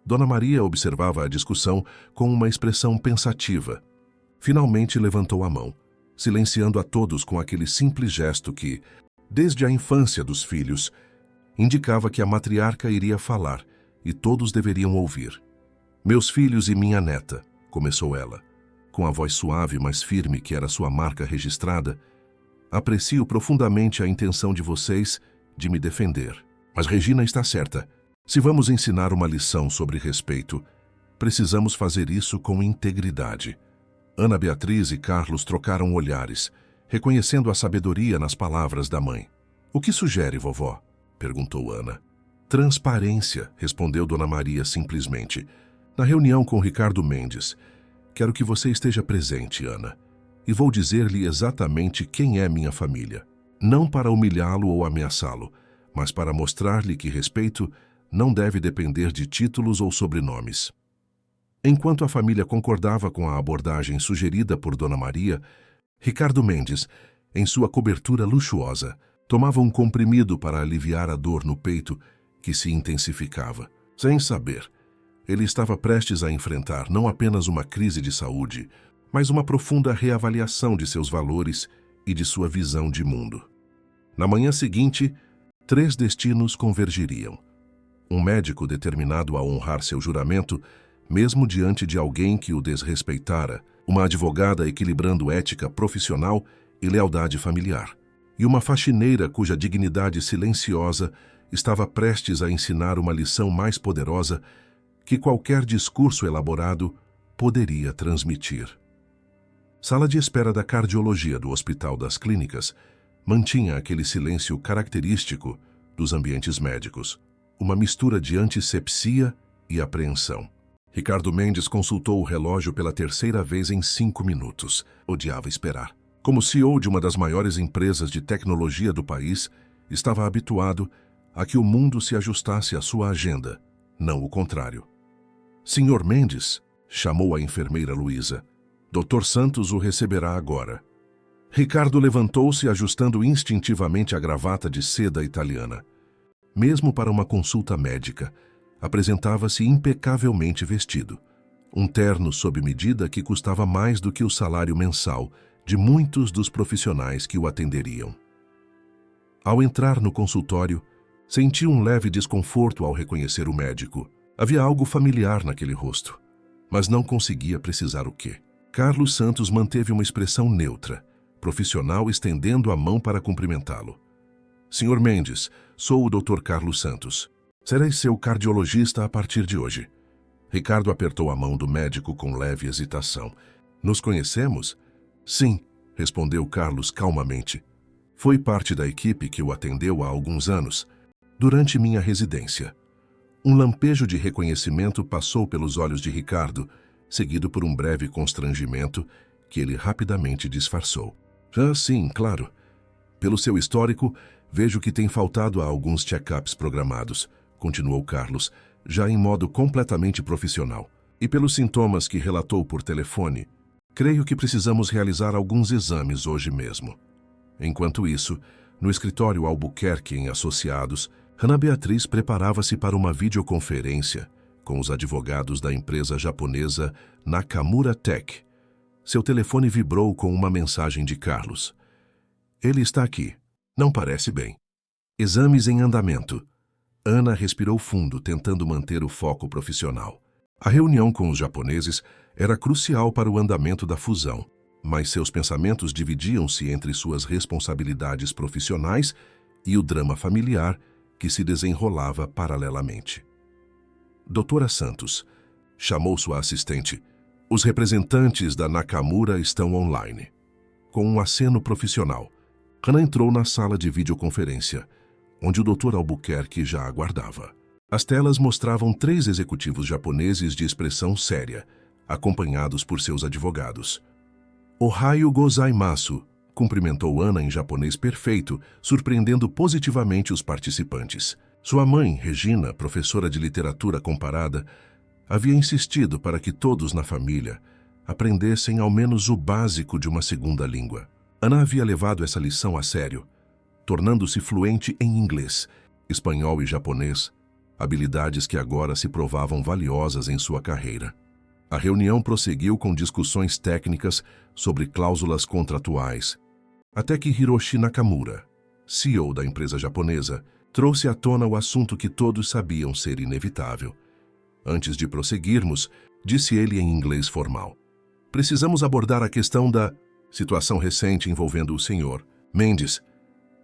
Dona Maria observava a discussão com uma expressão pensativa. Finalmente levantou a mão, silenciando a todos com aquele simples gesto que, desde a infância dos filhos, indicava que a matriarca iria falar e todos deveriam ouvir. "Meus filhos e minha neta", começou ela, com a voz suave, mas firme que era sua marca registrada, "aprecio profundamente a intenção de vocês de me defender. Mas Regina está certa. Se vamos ensinar uma lição sobre respeito, precisamos fazer isso com integridade." Ana Beatriz e Carlos trocaram olhares, reconhecendo a sabedoria nas palavras da mãe. "O que sugere, vovó?" perguntou Ana. "Transparência", respondeu Dona Maria simplesmente. "Na reunião com Ricardo Mendes, quero que você esteja presente, Ana, e vou dizer-lhe exatamente quem é minha família. não para humilhá-lo ou ameaçá-lo, mas para mostrar-lhe que respeito não deve depender de títulos ou sobrenomes. Enquanto a família concordava com a abordagem sugerida por Dona Maria, Ricardo Mendes, em sua cobertura luxuosa, tomava um comprimido para aliviar a dor no peito que se intensificava. Sem saber, ele estava prestes a enfrentar não apenas uma crise de saúde, mas uma profunda reavaliação de seus valores e de sua visão de mundo. Na manhã seguinte, 3 destinos convergiriam. Um médico determinado a honrar seu juramento, mesmo diante de alguém que o desrespeitara, uma advogada equilibrando ética profissional e lealdade familiar, e uma faxineira cuja dignidade silenciosa estava prestes a ensinar uma lição mais poderosa que qualquer discurso elaborado poderia transmitir. Sala de espera da cardiologia do Hospital das Clínicas mantinha aquele silêncio característico dos ambientes médicos, uma mistura de antisepsia e apreensão. Ricardo Mendes consultou o relógio pela 3ª vez em 5 minutos. Odiava esperar. Como CEO de uma das maiores empresas de tecnologia do país, estava habituado a que o mundo se ajustasse à sua agenda, não o contrário. Senhor Mendes, chamou a enfermeira Luísa. Dr. Santos o receberá agora. Ricardo levantou-se, ajustando instintivamente a gravata de seda italiana. Mesmo para uma consulta médica, apresentava-se impecavelmente vestido. Um terno sob medida que custava mais do que o salário mensal de muitos dos profissionais que o atenderiam. Ao entrar no consultório, sentiu um leve desconforto ao reconhecer o médico. Havia algo familiar naquele rosto, mas não conseguia precisar o quê. Carlos Santos manteve uma expressão neutra, profissional, estendendo a mão para cumprimentá-lo. Senhor Mendes, sou o Dr. Carlos Santos. Serei seu cardiologista a partir de hoje. Ricardo apertou a mão do médico com leve hesitação. Nos conhecemos? Sim, respondeu Carlos calmamente. Foi parte da equipe que o atendeu há alguns anos, durante minha residência. Um lampejo de reconhecimento passou pelos olhos de Ricardo, seguido por um breve constrangimento que ele rapidamente disfarçou. Ah, sim, claro. Pelo seu histórico, vejo que tem faltado a alguns check-ups programados, continuou Carlos, já em modo completamente profissional. E pelos sintomas que relatou por telefone, creio que precisamos realizar alguns exames hoje mesmo. Enquanto isso, no escritório Albuquerque em Associados, Ana Beatriz preparava-se para uma videoconferência com os advogados da empresa japonesa Nakamura Tech. Seu telefone vibrou com uma mensagem de Carlos. Ele está aqui. Não parece bem. Exames em andamento. Ana respirou fundo, tentando manter o foco profissional. A reunião com os japoneses era crucial para o andamento da fusão, mas seus pensamentos dividiam-se entre suas responsabilidades profissionais e o drama familiar que se desenrolava paralelamente. Doutora Santos, chamou sua assistente. Os representantes da Nakamura estão online. Com um aceno profissional, Ana entrou na sala de videoconferência, onde o Dr. Albuquerque já aguardava. As telas mostravam 3 executivos japoneses de expressão séria, acompanhados por seus advogados. Ohayo gozaimasu, cumprimentou Ana em japonês perfeito, surpreendendo positivamente os participantes. Sua mãe, Regina, professora de literatura comparada, havia insistido para que todos na família aprendessem ao menos o básico de uma segunda língua. Ana havia levado essa lição a sério, tornando-se fluente em inglês, espanhol e japonês, habilidades que agora se provavam valiosas em sua carreira. A reunião prosseguiu com discussões técnicas sobre cláusulas contratuais, até que Hiroshi Nakamura, CEO da empresa japonesa, trouxe à tona o assunto que todos sabiam ser inevitável. Antes de prosseguirmos, disse ele em inglês formal. Precisamos abordar a questão da situação recente envolvendo o Sr. Mendes.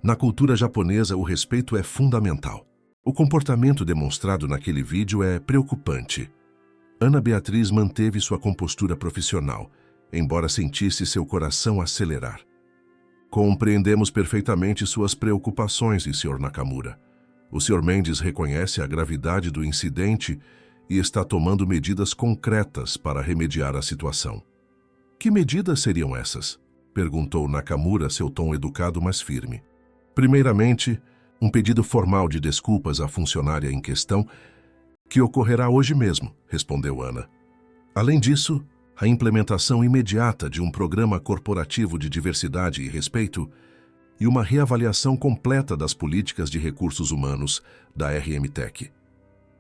Na cultura japonesa, o respeito é fundamental. O comportamento demonstrado naquele vídeo é preocupante. Ana Beatriz manteve sua compostura profissional, embora sentisse seu coração acelerar. Compreendemos perfeitamente suas preocupações, Sr. Nakamura. O Sr. Mendes reconhece a gravidade do incidente e está tomando medidas concretas para remediar a situação. Que medidas seriam essas? Perguntou Nakamura, seu tom educado mas firme. Primeiramente, um pedido formal de desculpas à funcionária em questão, que ocorrerá hoje mesmo, respondeu Ana. Além disso, a implementação imediata de um programa corporativo de diversidade e respeito e uma reavaliação completa das políticas de recursos humanos da RM-Tech.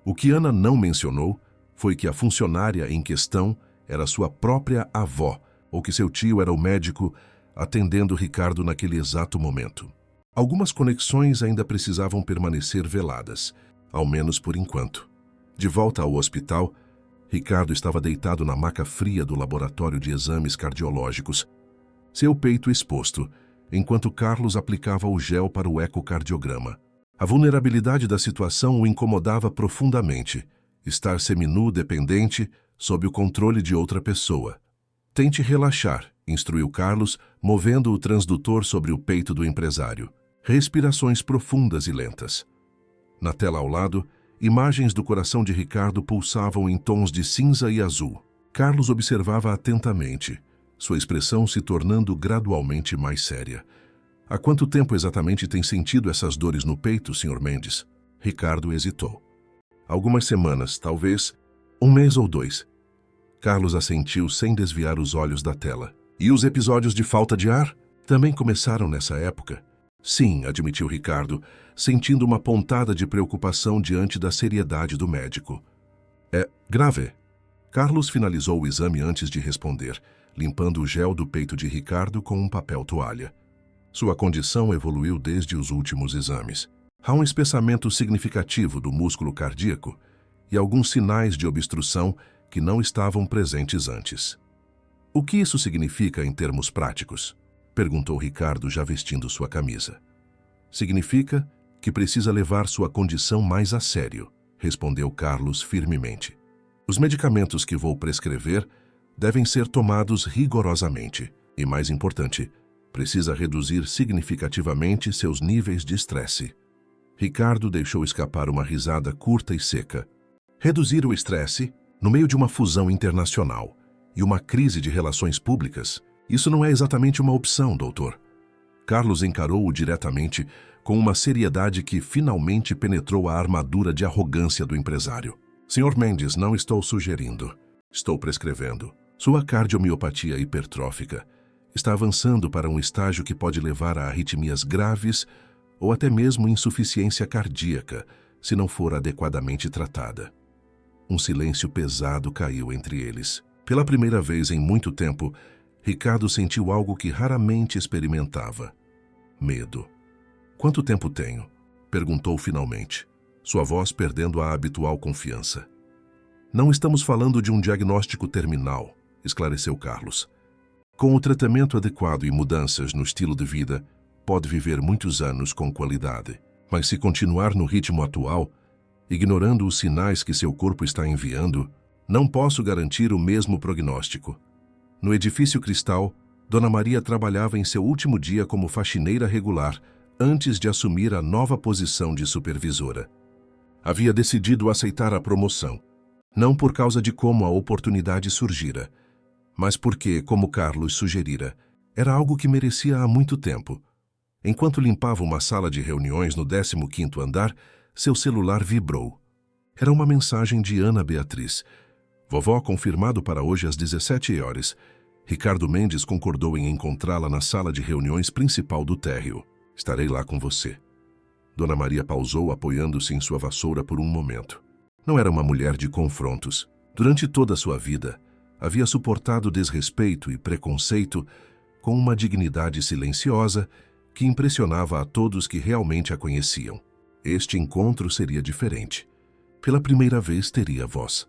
O que Ana não mencionou foi que a funcionária em questão era sua própria avó, ou que seu tio era o médico atendendo Ricardo naquele exato momento. Algumas conexões ainda precisavam permanecer veladas, ao menos por enquanto. De volta ao hospital, Ricardo estava deitado na maca fria do laboratório de exames cardiológicos, seu peito exposto, enquanto Carlos aplicava o gel para o ecocardiograma. A vulnerabilidade da situação o incomodava profundamente. Estar seminu dependente, sob o controle de outra pessoa. Tente relaxar, instruiu Carlos, movendo o transdutor sobre o peito do empresário. Respirações profundas e lentas. Na tela ao lado, imagens do coração de Ricardo pulsavam em tons de cinza e azul. Carlos observava atentamente, sua expressão se tornando gradualmente mais séria. Há quanto tempo exatamente tem sentido essas dores no peito, Sr. Mendes? Ricardo hesitou. Algumas semanas, talvez 1 mês ou 2. Carlos assentiu sem desviar os olhos da tela. E os episódios de falta de ar? Também começaram nessa época? Sim, admitiu Ricardo, sentindo uma pontada de preocupação diante da seriedade do médico. É grave. Carlos finalizou o exame antes de responder, limpando o gel do peito de Ricardo com um papel toalha. Sua condição evoluiu desde os últimos exames. Há um espessamento significativo do músculo cardíaco e alguns sinais de obstrução que não estavam presentes antes. O que isso significa em termos práticos? Perguntou Ricardo, já vestindo sua camisa. Significa que precisa levar sua condição mais a sério, respondeu Carlos firmemente. Os medicamentos que vou prescrever devem ser tomados rigorosamente e, mais importante, precisa reduzir significativamente seus níveis de estresse. Ricardo deixou escapar uma risada curta e seca. Reduzir o estresse no meio de uma fusão internacional e uma crise de relações públicas, isso não é exatamente uma opção, doutor. Carlos encarou-o diretamente com uma seriedade que finalmente penetrou a armadura de arrogância do empresário. Sr. Mendes, não estou sugerindo. Estou prescrevendo. Sua cardiomiopatia hipertrófica está avançando para um estágio que pode levar a arritmias graves ou até mesmo insuficiência cardíaca, se não for adequadamente tratada. Um silêncio pesado caiu entre eles. Pela primeira vez em muito tempo, Ricardo sentiu algo que raramente experimentava. Medo. Quanto tempo tenho? Perguntou finalmente, sua voz perdendo a habitual confiança. Não estamos falando de um diagnóstico terminal, esclareceu Carlos. Com o tratamento adequado e mudanças no estilo de vida, pode viver muitos anos com qualidade. Mas se continuar no ritmo atual, ignorando os sinais que seu corpo está enviando, não posso garantir o mesmo prognóstico. No edifício Cristal, Dona Maria trabalhava em seu último dia como faxineira regular antes de assumir a nova posição de supervisora. Havia decidido aceitar a promoção, não por causa de como a oportunidade surgira, mas porque, como Carlos sugerira, era algo que merecia há muito tempo. Enquanto limpava uma sala de reuniões no 15º andar, seu celular vibrou. Era uma mensagem de Ana Beatriz. Vovó, confirmado para hoje às 17 horas. Ricardo Mendes concordou em encontrá-la na sala de reuniões principal do térreo. Estarei lá com você. Dona Maria pausou, apoiando-se em sua vassoura por um momento. Não era uma mulher de confrontos. Durante toda a sua vida, havia suportado desrespeito e preconceito com uma dignidade silenciosa que impressionava a todos que realmente a conheciam. Este encontro seria diferente. Pela primeira vez teria voz.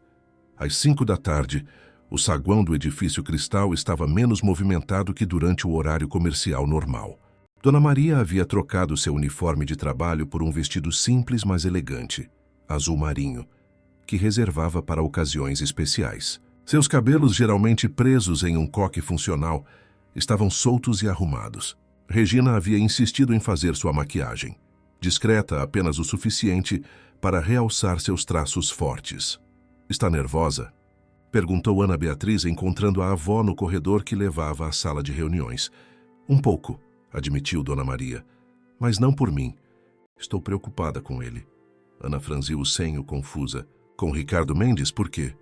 Às 5 da tarde, o saguão do edifício Cristal estava menos movimentado que durante o horário comercial normal. Dona Maria havia trocado seu uniforme de trabalho por um vestido simples, mas elegante, azul marinho, que reservava para ocasiões especiais. Seus cabelos, geralmente presos em um coque funcional, estavam soltos e arrumados. Regina havia insistido em fazer sua maquiagem, discreta apenas o suficiente para realçar seus traços fortes. Está nervosa? Perguntou Ana Beatriz, encontrando a avó no corredor que levava à sala de reuniões. Um pouco, admitiu Dona Maria, Mas não por mim. Estou preocupada com ele. Ana franziu o senho, confusa. Com Ricardo Mendes, por quê?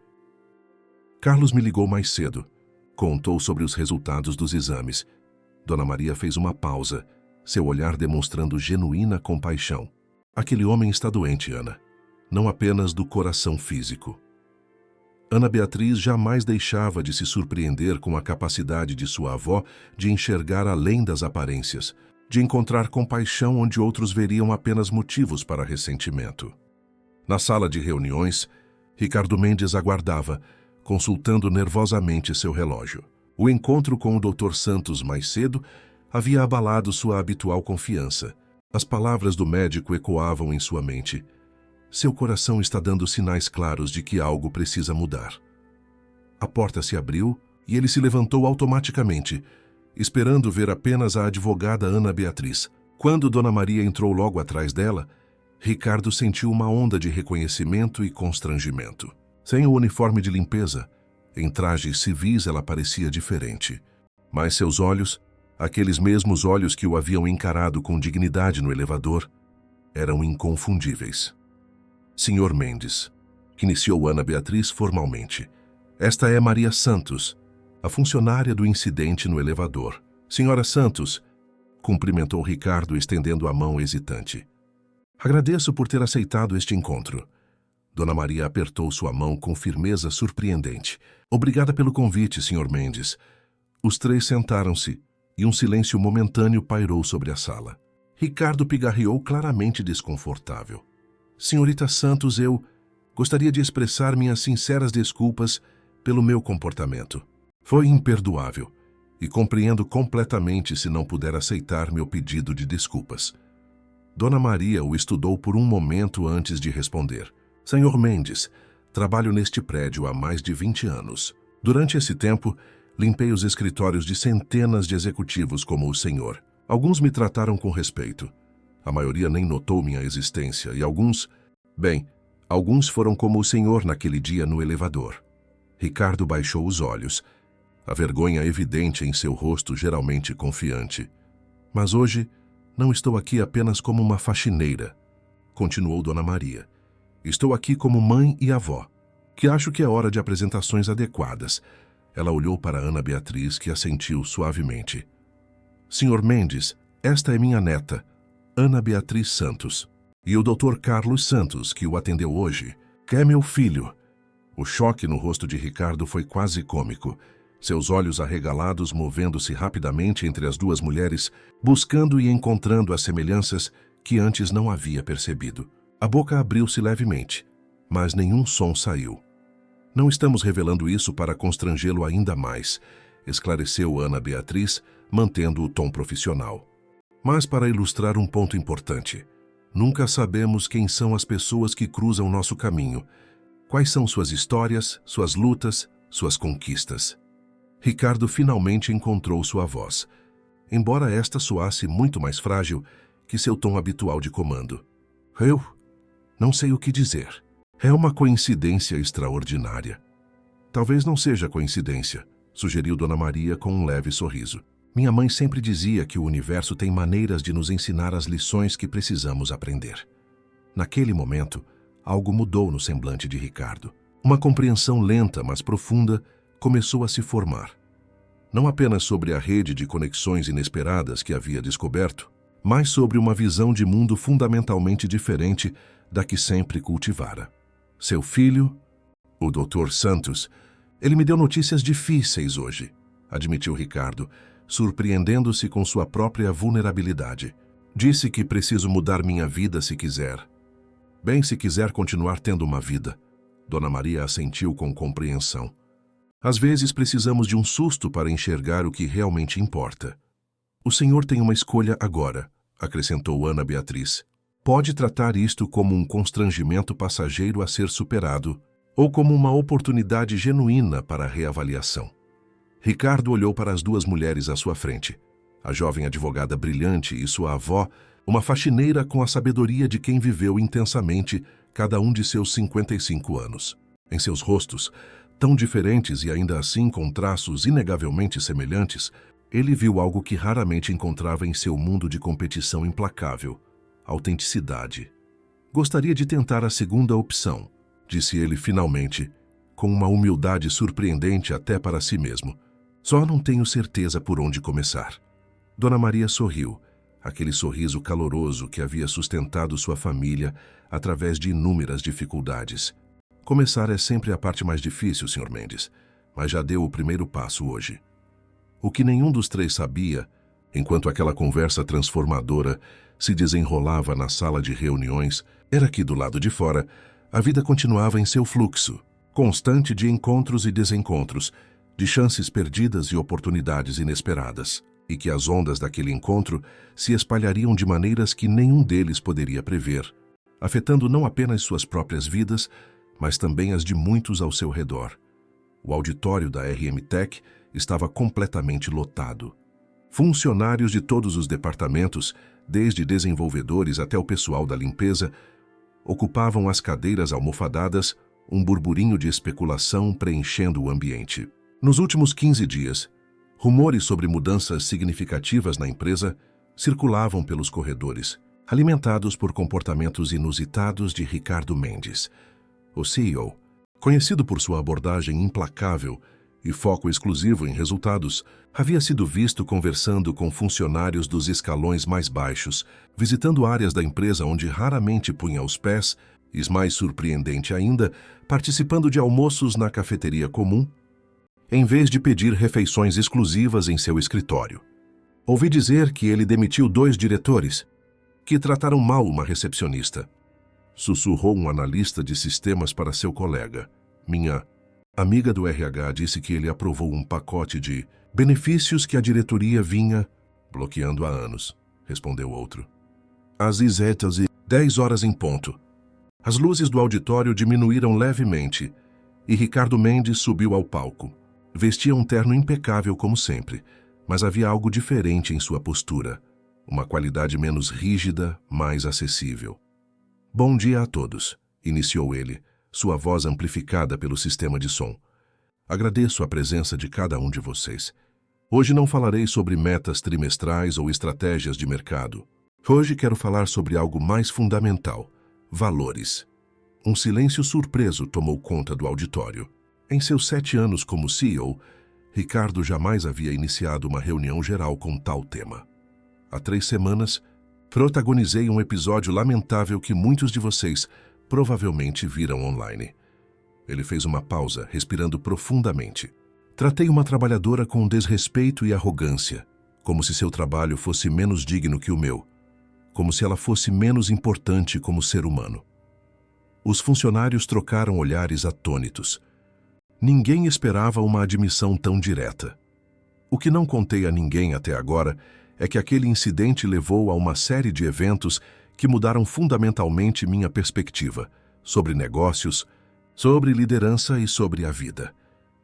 Carlos me ligou mais cedo. Contou sobre os resultados dos exames. Dona Maria fez uma pausa, seu olhar demonstrando genuína compaixão. Aquele homem está doente, Ana. Não apenas do coração físico. Ana Beatriz jamais deixava de se surpreender com a capacidade de sua avó de enxergar além das aparências, de encontrar compaixão onde outros veriam apenas motivos para ressentimento. Na sala de reuniões, Ricardo Mendes aguardava, consultando nervosamente seu relógio. O encontro com o Dr. Santos mais cedo havia abalado sua habitual confiança. As palavras do médico ecoavam em sua mente. Seu coração está dando sinais claros de que algo precisa mudar. A porta se abriu e ele se levantou automaticamente, esperando ver apenas a advogada Ana Beatriz. Quando Dona Maria entrou logo atrás dela, Ricardo sentiu uma onda de reconhecimento e constrangimento. Sem o uniforme de limpeza, em trajes civis ela parecia diferente. Mas seus olhos, aqueles mesmos olhos que o haviam encarado com dignidade no elevador, eram inconfundíveis. Senhor Mendes, iniciou Ana Beatriz formalmente. Esta é Maria Santos, a funcionária do incidente no elevador. Senhora Santos, cumprimentou Ricardo estendendo a mão hesitante. Agradeço por ter aceitado este encontro. Dona Maria apertou sua mão com firmeza surpreendente. Obrigada pelo convite, Sr. Mendes. Os três sentaram-se e um silêncio momentâneo pairou sobre a sala. Ricardo pigarreou claramente desconfortável. Senhorita Santos, eu gostaria de expressar minhas sinceras desculpas pelo meu comportamento. Foi imperdoável e compreendo completamente se não puder aceitar meu pedido de desculpas. Dona Maria o estudou por um momento antes de responder. Senhor Mendes, trabalho neste prédio há mais de 20 anos. Durante esse tempo, limpei os escritórios de centenas de executivos como o senhor. Alguns me trataram com respeito. A maioria nem notou minha existência e alguns foram como o senhor naquele dia no elevador. Ricardo baixou os olhos, a vergonha evidente em seu rosto geralmente confiante. Mas hoje não estou aqui apenas como uma faxineira, continuou Dona Maria. Estou aqui como mãe e avó, que acho que é hora de apresentações adequadas. Ela olhou para Ana Beatriz, que assentiu suavemente. Senhor Mendes, esta é minha neta, Ana Beatriz Santos, e o Dr. Carlos Santos, que o atendeu hoje, que é meu filho. O choque no rosto de Ricardo foi quase cômico, seus olhos arregalados movendo-se rapidamente entre as duas mulheres, buscando e encontrando as semelhanças que antes não havia percebido. A boca abriu-se levemente, mas nenhum som saiu. Não estamos revelando isso para constrangê-lo ainda mais, esclareceu Ana Beatriz, mantendo o tom profissional. Mas para ilustrar um ponto importante, nunca sabemos quem são as pessoas que cruzam nosso caminho, quais são suas histórias, suas lutas, suas conquistas. Ricardo finalmente encontrou sua voz, embora esta soasse muito mais frágil que seu tom habitual de comando. Eu não sei o que dizer. É uma coincidência extraordinária. Talvez não seja coincidência, sugeriu Dona Maria com um leve sorriso. Minha mãe sempre dizia que o universo tem maneiras de nos ensinar as lições que precisamos aprender. Naquele momento, algo mudou no semblante de Ricardo. Uma compreensão lenta, mas profunda, começou a se formar. Não apenas sobre a rede de conexões inesperadas que havia descoberto, mas sobre uma visão de mundo fundamentalmente diferente da que sempre cultivara. Seu filho, o Dr. Santos, ele me deu notícias difíceis hoje, admitiu Ricardo, surpreendendo-se com sua própria vulnerabilidade. Disse que preciso mudar minha vida se quiser. Bem, se quiser continuar tendo uma vida. Dona Maria assentiu com compreensão. Às vezes precisamos de um susto para enxergar o que realmente importa. O senhor tem uma escolha agora, acrescentou Ana Beatriz. Pode tratar isto como um constrangimento passageiro a ser superado ou como uma oportunidade genuína para a reavaliação. Ricardo olhou para as duas mulheres à sua frente, a jovem advogada brilhante e sua avó, uma faxineira com a sabedoria de quem viveu intensamente cada um de seus 55 anos. Em seus rostos, tão diferentes e ainda assim com traços inegavelmente semelhantes, Ele viu algo que raramente encontrava em seu mundo de competição implacável: autenticidade. Gostaria de tentar a segunda opção, disse ele finalmente, com uma humildade surpreendente até para si mesmo. Só não tenho certeza por onde começar. Dona Maria sorriu, aquele sorriso caloroso que havia sustentado sua família através de inúmeras dificuldades. Começar é sempre a parte mais difícil, Sr. Mendes, mas já deu o primeiro passo hoje. O que nenhum dos três sabia, enquanto aquela conversa transformadora se desenrolava na sala de reuniões, era que do lado de fora, a vida continuava em seu fluxo, constante de encontros e desencontros, de chances perdidas e oportunidades inesperadas, e que as ondas daquele encontro se espalhariam de maneiras que nenhum deles poderia prever, afetando não apenas suas próprias vidas, mas também as de muitos ao seu redor. O auditório da RM Tech estava completamente lotado. Funcionários de todos os departamentos, desde desenvolvedores até o pessoal da limpeza, ocupavam as cadeiras almofadadas, um burburinho de especulação preenchendo o ambiente. Nos últimos 15 dias, rumores sobre mudanças significativas na empresa circulavam pelos corredores, alimentados por comportamentos inusitados de Ricardo Mendes, o CEO. Conhecido por sua abordagem implacável e foco exclusivo em resultados, havia sido visto conversando com funcionários dos escalões mais baixos, visitando áreas da empresa onde raramente punha os pés, e, mais surpreendente ainda, participando de almoços na cafeteria comum, em vez de pedir refeições exclusivas em seu escritório. Ouvi dizer que ele demitiu 2 diretores, que trataram mal uma recepcionista. Sussurrou um analista de sistemas para seu colega. Minha amiga do RH disse que ele aprovou um pacote de benefícios que a diretoria vinha bloqueando há anos, respondeu outro. Às 10 horas em ponto. As luzes do auditório diminuíram levemente e Ricardo Mendes subiu ao palco. Vestia um terno impecável como sempre, mas havia algo diferente em sua postura, uma qualidade menos rígida, mais acessível. Bom dia a todos, iniciou ele, sua voz amplificada pelo sistema de som. Agradeço a presença de cada um de vocês. Hoje não falarei sobre metas trimestrais ou estratégias de mercado. Hoje quero falar sobre algo mais fundamental: valores. Um silêncio surpreso tomou conta do auditório. Em seus 7 anos como CEO, Ricardo jamais havia iniciado uma reunião geral com tal tema. Há 3 semanas, protagonizei um episódio lamentável que muitos de vocês provavelmente viram online. Ele fez uma pausa, respirando profundamente. Tratei uma trabalhadora com desrespeito e arrogância, como se seu trabalho fosse menos digno que o meu, como se ela fosse menos importante como ser humano. Os funcionários trocaram olhares atônitos. Ninguém esperava uma admissão tão direta. O que não contei a ninguém até agora é que aquele incidente levou a uma série de eventos que mudaram fundamentalmente minha perspectiva sobre negócios, sobre liderança e sobre a vida.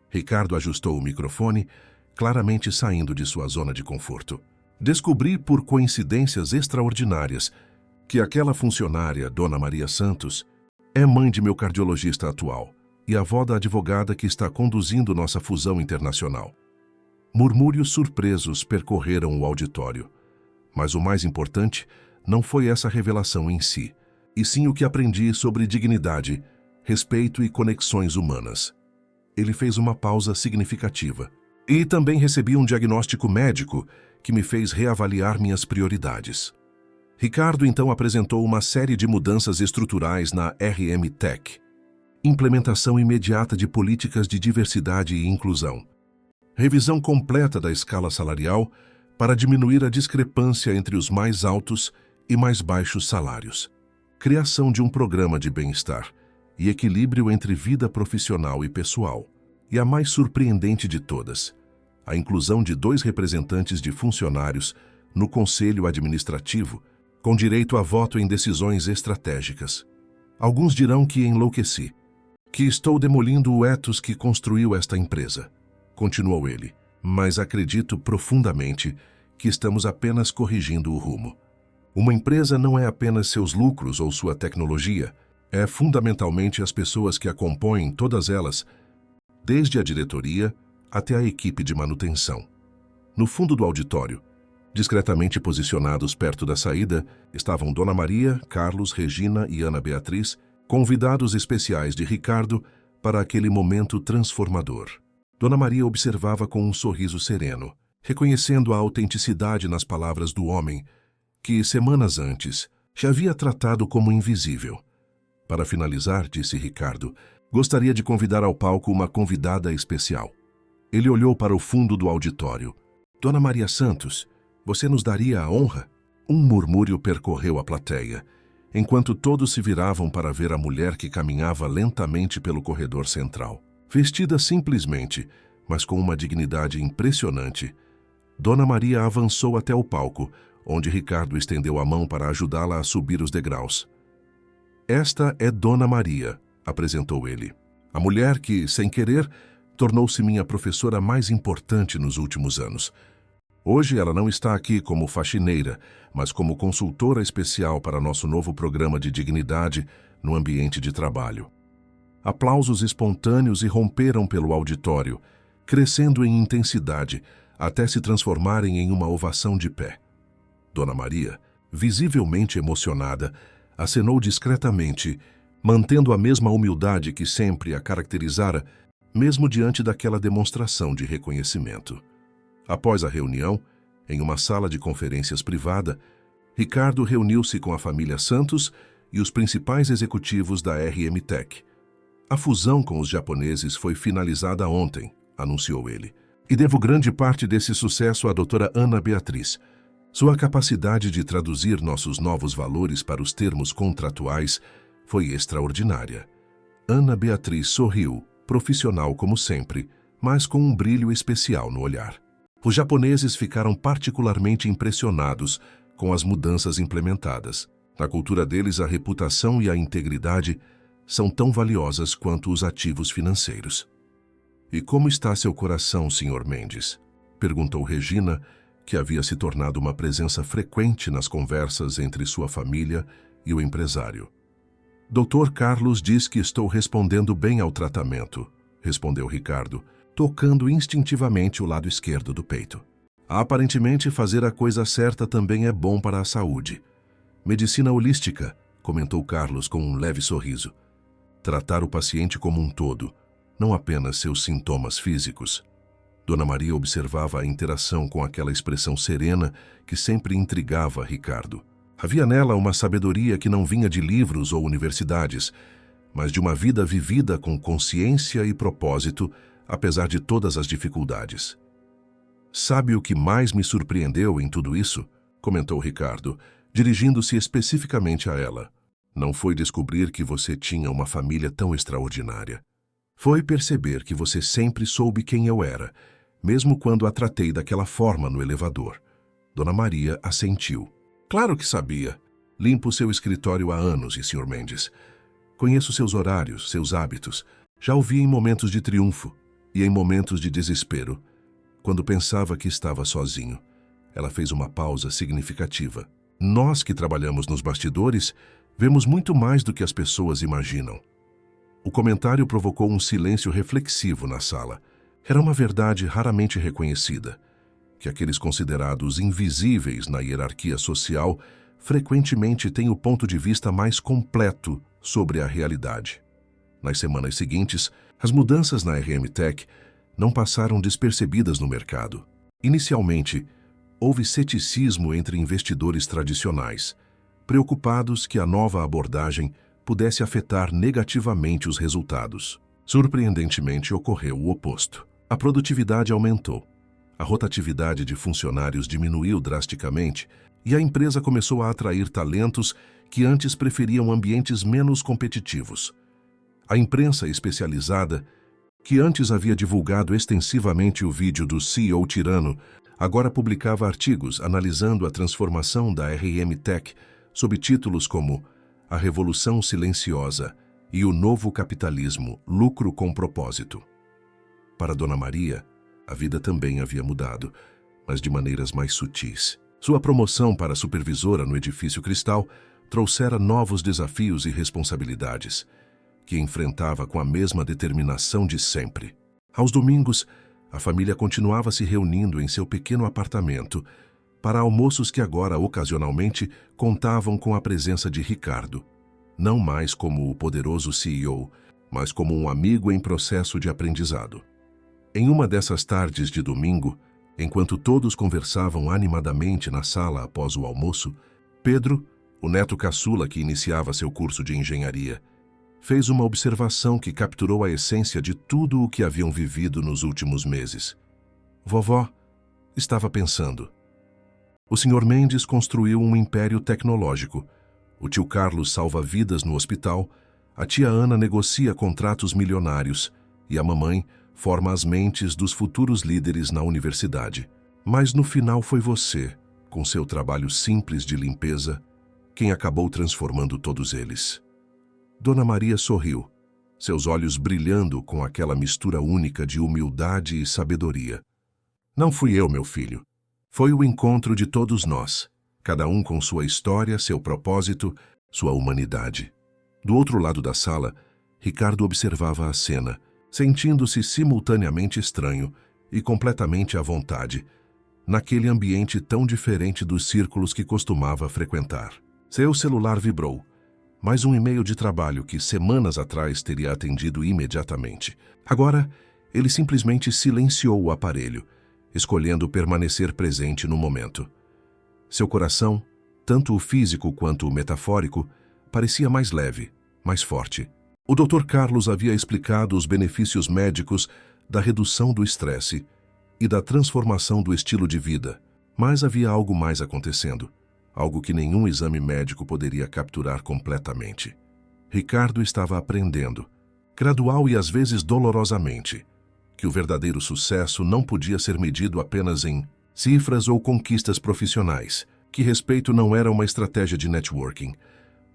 Ricardo ajustou o microfone, claramente saindo de sua zona de conforto. Descobri por coincidências extraordinárias que aquela funcionária, Dona Maria Santos, é mãe de meu cardiologista atual e avó da advogada que está conduzindo nossa fusão internacional. Murmúrios surpresos percorreram o auditório, mas o mais importante não foi essa revelação em si, e sim o que aprendi sobre dignidade, respeito e conexões humanas. Ele fez uma pausa significativa. E também recebi um diagnóstico médico que me fez reavaliar minhas prioridades. Ricardo então apresentou uma série de mudanças estruturais na RM Tech. Implementação imediata de políticas de diversidade e inclusão. Revisão completa da escala salarial para diminuir a discrepância entre os mais altos e mais baixos salários. Criação de um programa de bem-estar e equilíbrio entre vida profissional e pessoal. E a mais surpreendente de todas, a inclusão de 2 representantes de funcionários no conselho administrativo, com direito a voto em decisões estratégicas. Alguns dirão que enlouqueci, que estou demolindo o ethos que construiu esta empresa, continuou ele, mas acredito profundamente que estamos apenas corrigindo o rumo. Uma empresa não é apenas seus lucros ou sua tecnologia, é fundamentalmente as pessoas que a compõem, todas elas, desde a diretoria até a equipe de manutenção. No fundo do auditório, discretamente posicionados perto da saída, estavam Dona Maria, Carlos, Regina e Ana Beatriz, convidados especiais de Ricardo para aquele momento transformador. Dona Maria observava com um sorriso sereno, reconhecendo a autenticidade nas palavras do homem que, semanas antes, já havia tratado como invisível. Para finalizar, disse Ricardo, gostaria de convidar ao palco uma convidada especial. Ele olhou para o fundo do auditório. Dona Maria Santos, você nos daria a honra? Um murmúrio percorreu a plateia, enquanto todos se viravam para ver a mulher que caminhava lentamente pelo corredor central. Vestida simplesmente, mas com uma dignidade impressionante, Dona Maria avançou até o palco, onde Ricardo estendeu a mão para ajudá-la a subir os degraus. Esta é Dona Maria, apresentou ele. A mulher que, sem querer, tornou-se minha professora mais importante nos últimos anos. Hoje ela não está aqui como faxineira, mas como consultora especial para nosso novo programa de dignidade no ambiente de trabalho. Aplausos espontâneos irromperam pelo auditório, crescendo em intensidade, até se transformarem em uma ovação de pé. Dona Maria, visivelmente emocionada, acenou discretamente, mantendo a mesma humildade que sempre a caracterizara, mesmo diante daquela demonstração de reconhecimento. Após a reunião, em uma sala de conferências privada, Ricardo reuniu-se com a família Santos e os principais executivos da RM Tech. A fusão com os japoneses foi finalizada ontem, anunciou ele. E devo grande parte desse sucesso à doutora Ana Beatriz. Sua capacidade de traduzir nossos novos valores para os termos contratuais foi extraordinária. Ana Beatriz sorriu, profissional como sempre, mas com um brilho especial no olhar. Os japoneses ficaram particularmente impressionados com as mudanças implementadas. Na cultura deles, a reputação e a integridade são tão valiosas quanto os ativos financeiros. E como está seu coração, Sr. Mendes? Perguntou Regina, que havia se tornado uma presença frequente nas conversas entre sua família e o empresário. Dr. Carlos diz que estou respondendo bem ao tratamento, respondeu Ricardo, tocando instintivamente o lado esquerdo do peito. Aparentemente, fazer a coisa certa também é bom para a saúde. Medicina holística, comentou Carlos com um leve sorriso. Tratar o paciente como um todo, não apenas seus sintomas físicos. Dona Maria observava a interação com aquela expressão serena que sempre intrigava Ricardo. Havia nela uma sabedoria que não vinha de livros ou universidades, mas de uma vida vivida com consciência e propósito, apesar de todas as dificuldades. Sabe o que mais me surpreendeu em tudo isso? Comentou Ricardo, dirigindo-se especificamente a ela. Não foi descobrir que você tinha uma família tão extraordinária. Foi perceber que você sempre soube quem eu era, mesmo quando a tratei daquela forma no elevador. Dona Maria assentiu. Claro que sabia. Limpo seu escritório há anos, e Sr. Mendes. Conheço seus horários, seus hábitos. Já o vi em momentos de triunfo e em momentos de desespero. Quando pensava que estava sozinho. Ela fez uma pausa significativa. Nós que trabalhamos nos bastidores, vemos muito mais do que as pessoas imaginam. O comentário provocou um silêncio reflexivo na sala. Era uma verdade raramente reconhecida, que aqueles considerados invisíveis na hierarquia social frequentemente têm o ponto de vista mais completo sobre a realidade. Nas semanas seguintes, as mudanças na RM Tech não passaram despercebidas no mercado. Inicialmente, houve ceticismo entre investidores tradicionais, preocupados que a nova abordagem pudesse afetar negativamente os resultados. Surpreendentemente, ocorreu o oposto. A produtividade aumentou, a rotatividade de funcionários diminuiu drasticamente e a empresa começou a atrair talentos que antes preferiam ambientes menos competitivos. A imprensa especializada, que antes havia divulgado extensivamente o vídeo do CEO tirano, agora publicava artigos analisando a transformação da RM Tech sob títulos como A Revolução Silenciosa e o Novo Capitalismo, Lucro com Propósito. Para Dona Maria, a vida também havia mudado, mas de maneiras mais sutis. Sua promoção para supervisora no Edifício Cristal trouxera novos desafios e responsabilidades, que enfrentava com a mesma determinação de sempre. Aos domingos, A família continuava se reunindo em seu pequeno apartamento para almoços que agora, ocasionalmente, contavam com a presença de Ricardo, não mais como o poderoso CEO, mas como um amigo em processo de aprendizado. Em uma dessas tardes de domingo, enquanto todos conversavam animadamente na sala após o almoço, Pedro, o neto caçula que iniciava seu curso de engenharia, fez uma observação que capturou a essência de tudo o que haviam vivido nos últimos meses. Vovó estava pensando. O Sr. Mendes construiu um império tecnológico. O tio Carlos salva vidas no hospital, a tia Ana negocia contratos milionários e a mamãe forma as mentes dos futuros líderes na universidade. Mas no final foi você, com seu trabalho simples de limpeza, quem acabou transformando todos eles. Dona Maria sorriu, seus olhos brilhando com aquela mistura única de humildade e sabedoria. Não fui eu, meu filho. Foi o encontro de todos nós, cada um com sua história, seu propósito, sua humanidade. Do outro lado da sala, Ricardo observava a cena, sentindo-se simultaneamente estranho e completamente à vontade, naquele ambiente tão diferente dos círculos que costumava frequentar. Seu celular vibrou. Mais um e-mail de trabalho que semanas atrás teria atendido imediatamente. Agora, ele simplesmente silenciou o aparelho, escolhendo permanecer presente no momento. Seu coração, tanto o físico quanto o metafórico, parecia mais leve, mais forte. O Dr. Carlos havia explicado os benefícios médicos da redução do estresse e da transformação do estilo de vida, mas havia algo mais acontecendo. Algo que nenhum exame médico poderia capturar completamente. Ricardo estava aprendendo, gradual e às vezes dolorosamente, que o verdadeiro sucesso não podia ser medido apenas em cifras ou conquistas profissionais, que respeito não era uma estratégia de networking,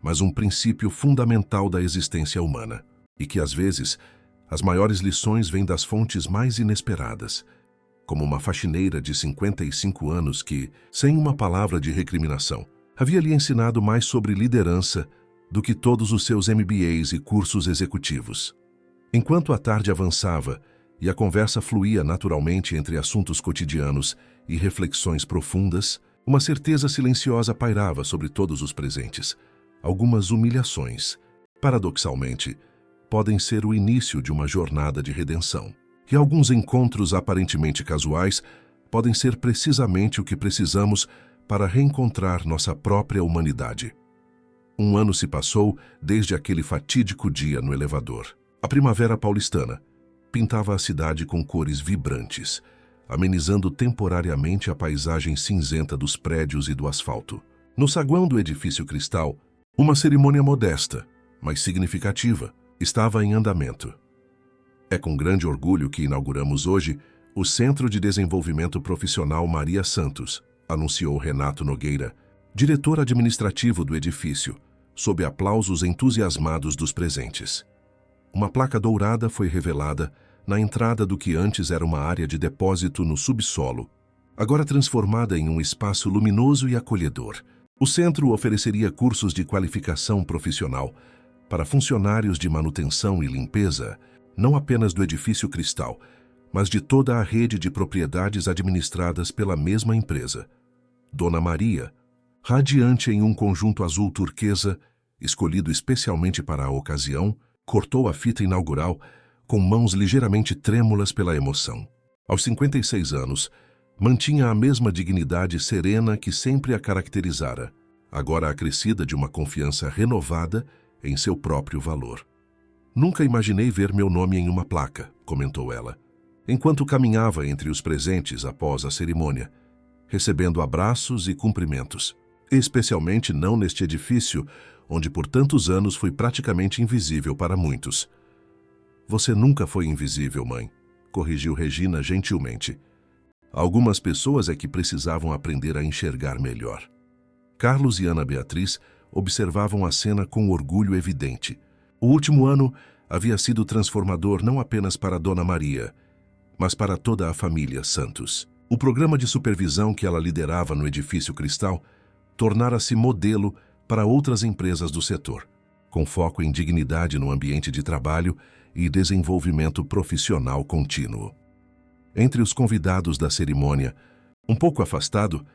mas um princípio fundamental da existência humana, e que às vezes as maiores lições vêm das fontes mais inesperadas, como uma faxineira de 55 anos que, sem uma palavra de recriminação, havia lhe ensinado mais sobre liderança do que todos os seus MBAs e cursos executivos. Enquanto a tarde avançava e a conversa fluía naturalmente entre assuntos cotidianos e reflexões profundas, uma certeza silenciosa pairava sobre todos os presentes. Algumas humilhações, paradoxalmente, podem ser o início de uma jornada de redenção. E alguns encontros aparentemente casuais podem ser precisamente o que precisamos para reencontrar nossa própria humanidade. Um ano se passou desde aquele fatídico dia no elevador. A primavera paulistana pintava a cidade com cores vibrantes, amenizando temporariamente a paisagem cinzenta dos prédios e do asfalto. No saguão do edifício Cristal, uma cerimônia modesta, mas significativa, estava em andamento. É com grande orgulho que inauguramos hoje o Centro de Desenvolvimento Profissional Maria Santos, anunciou Renato Nogueira, diretor administrativo do edifício, sob aplausos entusiasmados dos presentes. Uma placa dourada foi revelada na entrada do que antes era uma área de depósito no subsolo, agora transformada em um espaço luminoso e acolhedor. O centro ofereceria cursos de qualificação profissional para funcionários de manutenção e limpeza, não apenas do edifício Cristal, mas de toda a rede de propriedades administradas pela mesma empresa. Dona Maria, radiante em um conjunto azul turquesa, escolhido especialmente para a ocasião, cortou a fita inaugural com mãos ligeiramente trêmulas pela emoção. Aos 56 anos, mantinha a mesma dignidade serena que sempre a caracterizara, agora acrescida de uma confiança renovada em seu próprio valor. Nunca imaginei ver meu nome em uma placa, comentou ela, enquanto caminhava entre os presentes após a cerimônia, recebendo abraços e cumprimentos, especialmente não neste edifício, onde por tantos anos fui praticamente invisível para muitos. Você nunca foi invisível, mãe, corrigiu Regina gentilmente. Algumas pessoas é que precisavam aprender a enxergar melhor. Carlos e Ana Beatriz observavam a cena com orgulho evidente. O último ano havia sido transformador não apenas para Dona Maria, mas para toda a família Santos. O programa de supervisão que ela liderava no edifício Cristal tornara-se modelo para outras empresas do setor, com foco em dignidade no ambiente de trabalho e desenvolvimento profissional contínuo. Entre os convidados da cerimônia, um pouco afastado,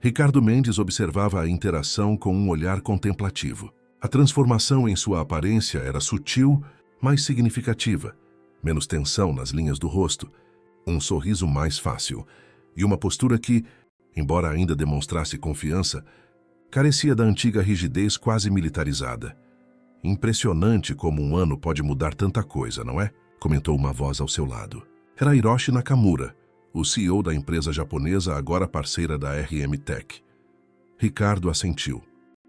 Ricardo Mendes observava a interação com um olhar contemplativo. A transformação em sua aparência era sutil, mas significativa. Menos tensão nas linhas do rosto, um sorriso mais fácil e uma postura que, embora ainda demonstrasse confiança, carecia da antiga rigidez quase militarizada. Impressionante como um ano pode mudar tanta coisa, não é? Comentou uma voz ao seu lado. Era Hiroshi Nakamura, o CEO da empresa japonesa agora parceira da RM Tech. Ricardo assentiu.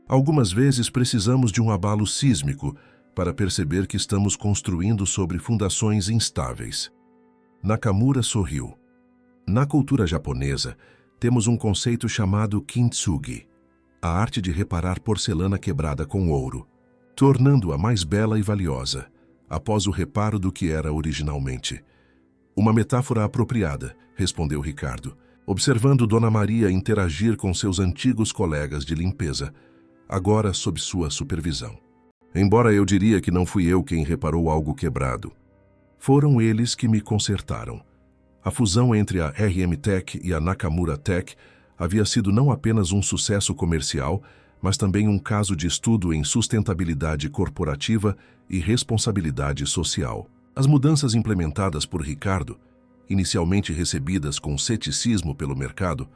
Algumas vezes precisamos de um abalo sísmico para perceber que estamos construindo sobre fundações instáveis. Nakamura sorriu. Na cultura japonesa, temos um conceito chamado kintsugi, a arte de reparar porcelana quebrada com ouro, tornando-a mais bela e valiosa, após o reparo do que era originalmente. Uma metáfora apropriada, respondeu Ricardo, observando Dona Maria interagir com seus antigos colegas de limpeza, agora sob sua supervisão. Embora eu diria que não fui eu quem reparou algo quebrado. Foram eles que me consertaram. A fusão entre a RM Tech e a Nakamura Tech havia sido não apenas um sucesso comercial, mas também um caso de estudo em sustentabilidade corporativa e responsabilidade social. As mudanças implementadas por Ricardo, inicialmente recebidas com ceticismo pelo mercado,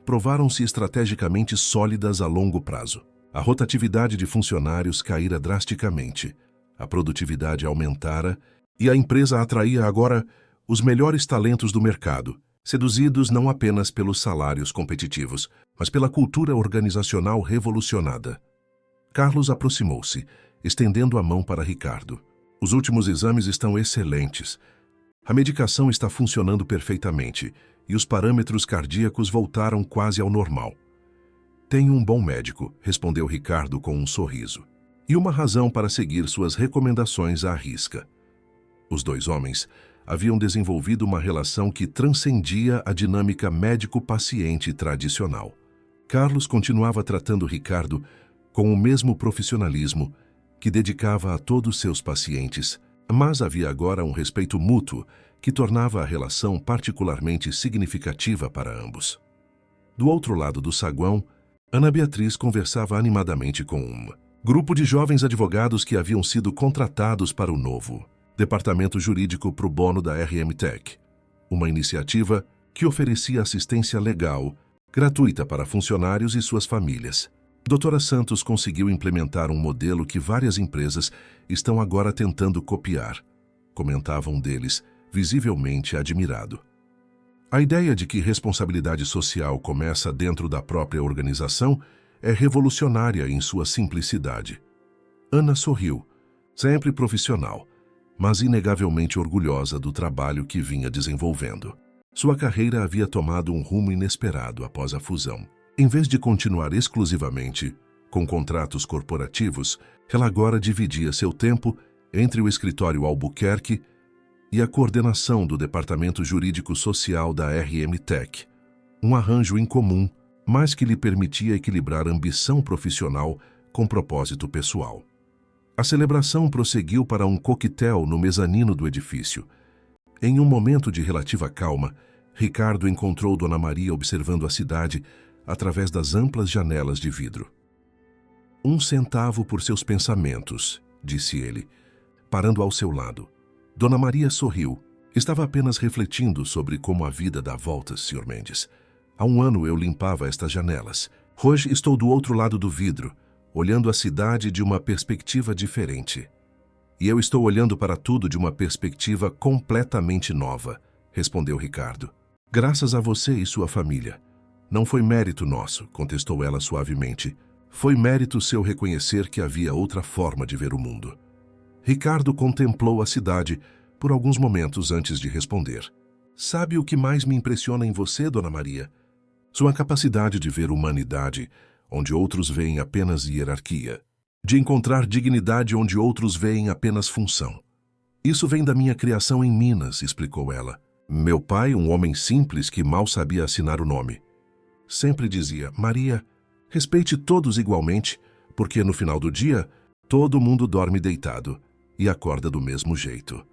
provaram-se estrategicamente sólidas a longo prazo. A rotatividade de funcionários caíra drasticamente, a produtividade aumentara e a empresa atraía agora os melhores talentos do mercado, seduzidos não apenas pelos salários competitivos, mas pela cultura organizacional revolucionada. Carlos aproximou-se, estendendo a mão para Ricardo. Os últimos exames estão excelentes. A medicação está funcionando perfeitamente e os parâmetros cardíacos voltaram quase ao normal. Tenho um bom médico, respondeu Ricardo com um sorriso, e uma razão para seguir suas recomendações à risca. Os dois homens haviam desenvolvido uma relação que transcendia a dinâmica médico-paciente tradicional. Carlos continuava tratando Ricardo com o mesmo profissionalismo que dedicava a todos seus pacientes, mas havia agora um respeito mútuo que tornava a relação particularmente significativa para ambos. Do outro lado do saguão, Ana Beatriz conversava animadamente com um grupo de jovens advogados que haviam sido contratados para o novo Departamento Jurídico pro Bono da RM Tech, uma iniciativa que oferecia assistência legal gratuita para funcionários e suas famílias. Doutora Santos conseguiu implementar um modelo que várias empresas estão agora tentando copiar, comentava um deles, visivelmente admirado. A ideia de que responsabilidade social começa dentro da própria organização é revolucionária em sua simplicidade. Ana sorriu, sempre profissional, mas inegavelmente orgulhosa do trabalho que vinha desenvolvendo. Sua carreira havia tomado um rumo inesperado após a fusão. Em vez de continuar exclusivamente com contratos corporativos, ela agora dividia seu tempo entre o escritório Albuquerque e a coordenação do Departamento Jurídico Social da RM Tech, um arranjo incomum, mas que lhe permitia equilibrar ambição profissional com propósito pessoal. A celebração prosseguiu para um coquetel no mezanino do edifício. Em um momento de relativa calma, Ricardo encontrou Dona Maria observando a cidade através das amplas janelas de vidro. "Um centavo por seus pensamentos", disse ele, parando ao seu lado. Dona Maria sorriu. "Estava apenas refletindo sobre como a vida dá voltas, Sr. Mendes. Há um ano eu limpava estas janelas. Hoje estou do outro lado do vidro, olhando a cidade de uma perspectiva diferente. E eu estou olhando para tudo de uma perspectiva completamente nova", respondeu Ricardo. "Graças a você e sua família. Não foi mérito nosso", contestou ela suavemente. "Foi mérito seu reconhecer que havia outra forma de ver o mundo." Ricardo contemplou a cidade por alguns momentos antes de responder. "Sabe o que mais me impressiona em você, Dona Maria? Sua capacidade de ver humanidade onde outros veem apenas hierarquia, de encontrar dignidade onde outros veem apenas função. Isso vem da minha criação em Minas", explicou ela. "Meu pai, um homem simples que mal sabia assinar o nome, sempre dizia: Maria, respeite todos igualmente, porque no final do dia, todo mundo dorme deitado e acorda do mesmo jeito."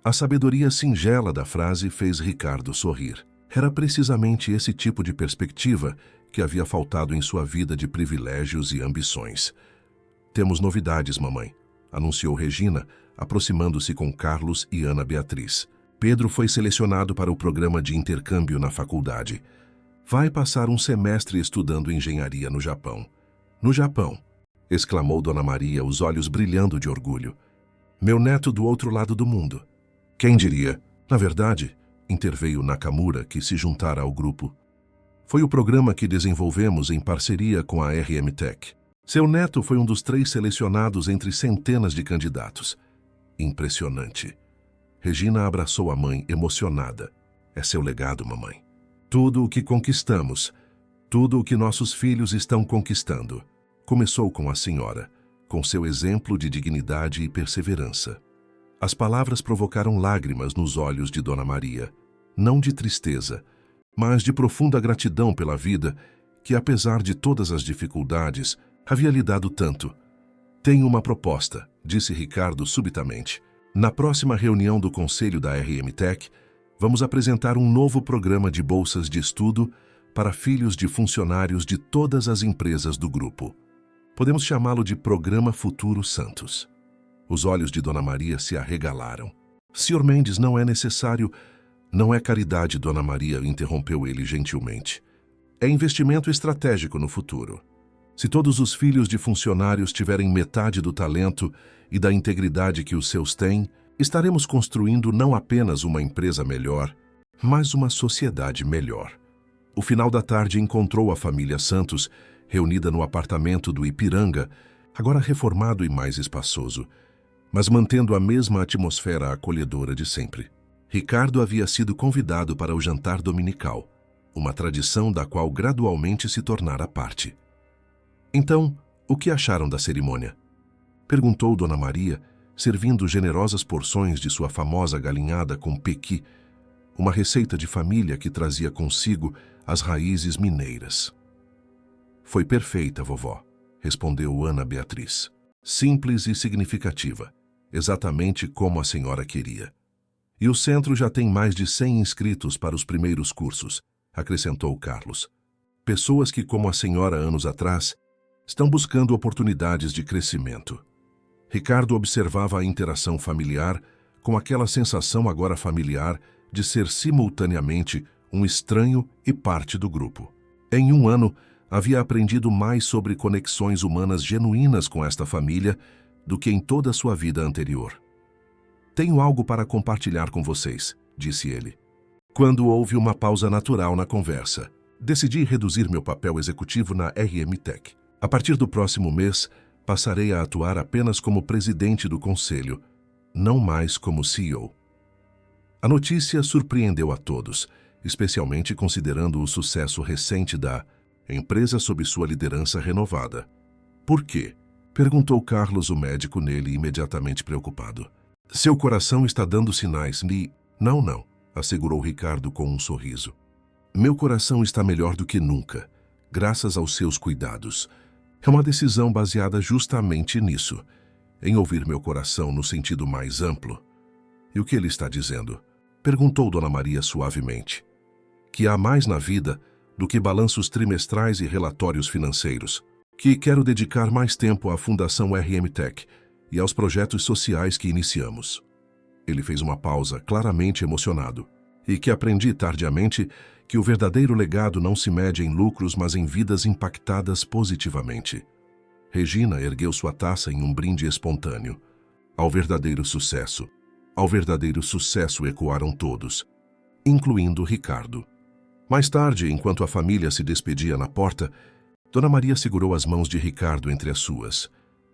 A sabedoria singela da frase fez Ricardo sorrir. Era precisamente esse tipo de perspectiva que havia faltado em sua vida de privilégios e ambições. "Temos novidades, mamãe", anunciou Regina, aproximando-se com Carlos e Ana Beatriz. "Pedro foi selecionado para o programa de intercâmbio na faculdade. Vai passar um semestre estudando engenharia no Japão." "No Japão!" exclamou Dona Maria, os olhos brilhando de orgulho. "Meu neto do outro lado do mundo." "Quem diria?" "Na verdade", interveio Nakamura, que se juntara ao grupo, "foi o programa que desenvolvemos em parceria com a RM Tech. Seu neto foi um dos 3 selecionados entre centenas de candidatos." "Impressionante." Regina abraçou a mãe, emocionada. "É seu legado, mamãe. Tudo o que conquistamos, tudo o que nossos filhos estão conquistando, começou com a senhora, com seu exemplo de dignidade e perseverança." As palavras provocaram lágrimas nos olhos de Dona Maria, não de tristeza, mas de profunda gratidão pela vida que, apesar de todas as dificuldades, havia lhe dado tanto. "Tenho uma proposta", disse Ricardo subitamente. "Na próxima reunião do Conselho da RM Tech, vamos apresentar um novo programa de bolsas de estudo para filhos de funcionários de todas as empresas do grupo. Podemos chamá-lo de Programa Futuro Santos." Os olhos de Dona Maria se arregalaram. "Sr. Mendes, não é necessário..." "Não é caridade, Dona Maria", interrompeu ele gentilmente. "É investimento estratégico no futuro. Se todos os filhos de funcionários tiverem metade do talento e da integridade que os seus têm, estaremos construindo não apenas uma empresa melhor, mas uma sociedade melhor." O final da tarde encontrou a família Santos reunida no apartamento do Ipiranga, agora reformado e mais espaçoso, mas mantendo a mesma atmosfera acolhedora de sempre. Ricardo havia sido convidado para o jantar dominical, uma tradição da qual gradualmente se tornara parte. "Então, o que acharam da cerimônia?" perguntou Dona Maria, servindo generosas porções de sua famosa galinhada com pequi, uma receita de família que trazia consigo as raízes mineiras. "Foi perfeita, vovó", respondeu Ana Beatriz. "Simples e significativa, exatamente como a senhora queria. E o centro já tem mais de 100 inscritos para os primeiros cursos", acrescentou Carlos. "Pessoas que, como a senhora anos atrás, estão buscando oportunidades de crescimento." Ricardo observava a interação familiar com aquela sensação agora familiar de ser simultaneamente um estranho e parte do grupo. Em um ano, havia aprendido mais sobre conexões humanas genuínas com esta família do que em toda a sua vida anterior. "Tenho algo para compartilhar com vocês", disse ele. Quando houve uma pausa natural na conversa, decidi reduzir meu papel executivo na RM Tech. A partir do próximo mês, passarei a atuar apenas como presidente do conselho, não mais como CEO. A notícia surpreendeu a todos, especialmente considerando o sucesso recente da empresa sob sua liderança renovada. "Por quê?", perguntou Carlos, o médico, nele imediatamente preocupado. "Seu coração está dando sinais de..." Não, assegurou Ricardo com um sorriso. "Meu coração está melhor do que nunca, graças aos seus cuidados. É uma decisão baseada justamente nisso, em ouvir meu coração no sentido mais amplo." "E o que ele está dizendo?", perguntou Dona Maria suavemente. "Que há mais na vida do que balanços trimestrais e relatórios financeiros. Que quero dedicar mais tempo à Fundação RM Tech e aos projetos sociais que iniciamos." Ele fez uma pausa, claramente emocionado. "E que aprendi tardiamente que o verdadeiro legado não se mede em lucros, mas em vidas impactadas positivamente." Regina ergueu sua taça em um brinde espontâneo. "Ao verdadeiro sucesso." "Ao verdadeiro sucesso", ecoaram todos, incluindo Ricardo. Mais tarde, enquanto a família se despedia na porta, Dona Maria segurou as mãos de Ricardo entre as suas,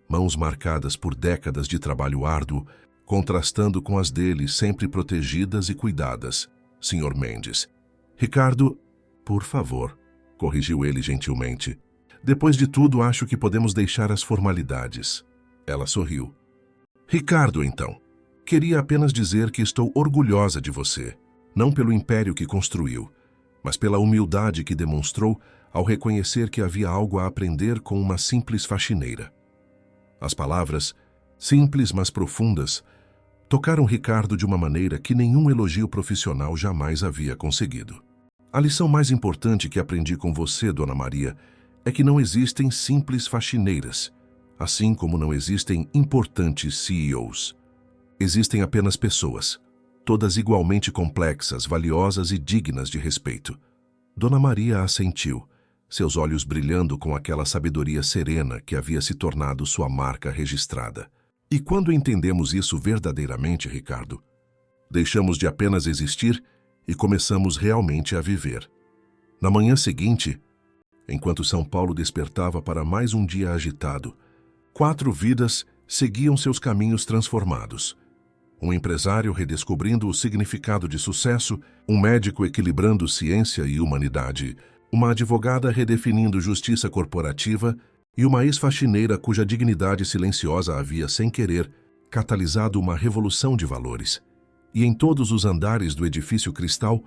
mãos marcadas por décadas de trabalho árduo, contrastando com as dele, sempre protegidas e cuidadas. "Sr. Mendes." "Ricardo, por favor", corrigiu ele gentilmente. "Depois de tudo, acho que podemos deixar as formalidades." Ela sorriu. "Ricardo, então. Queria apenas dizer que estou orgulhosa de você, não pelo império que construiu, mas pela humildade que demonstrou ao reconhecer que havia algo a aprender com uma simples faxineira." As palavras, simples mas profundas, tocaram Ricardo de uma maneira que nenhum elogio profissional jamais havia conseguido. A lição mais importante que aprendi com você, Dona Maria, é que não existem simples faxineiras, assim como não existem importantes CEOs. Existem apenas pessoas, todas igualmente complexas, valiosas e dignas de respeito. Dona Maria assentiu, seus olhos brilhando com aquela sabedoria serena que havia se tornado sua marca registrada. E quando entendemos isso verdadeiramente, Ricardo, deixamos de apenas existir e começamos realmente a viver. Na manhã seguinte, enquanto São Paulo despertava para mais um dia agitado, 4 vidas seguiam seus caminhos transformados. Um empresário redescobrindo o significado de sucesso, um médico equilibrando ciência e humanidade, uma advogada redefinindo justiça corporativa e uma ex-faxineira cuja dignidade silenciosa havia, sem querer, catalisado uma revolução de valores. E em todos os andares do edifício Cristal,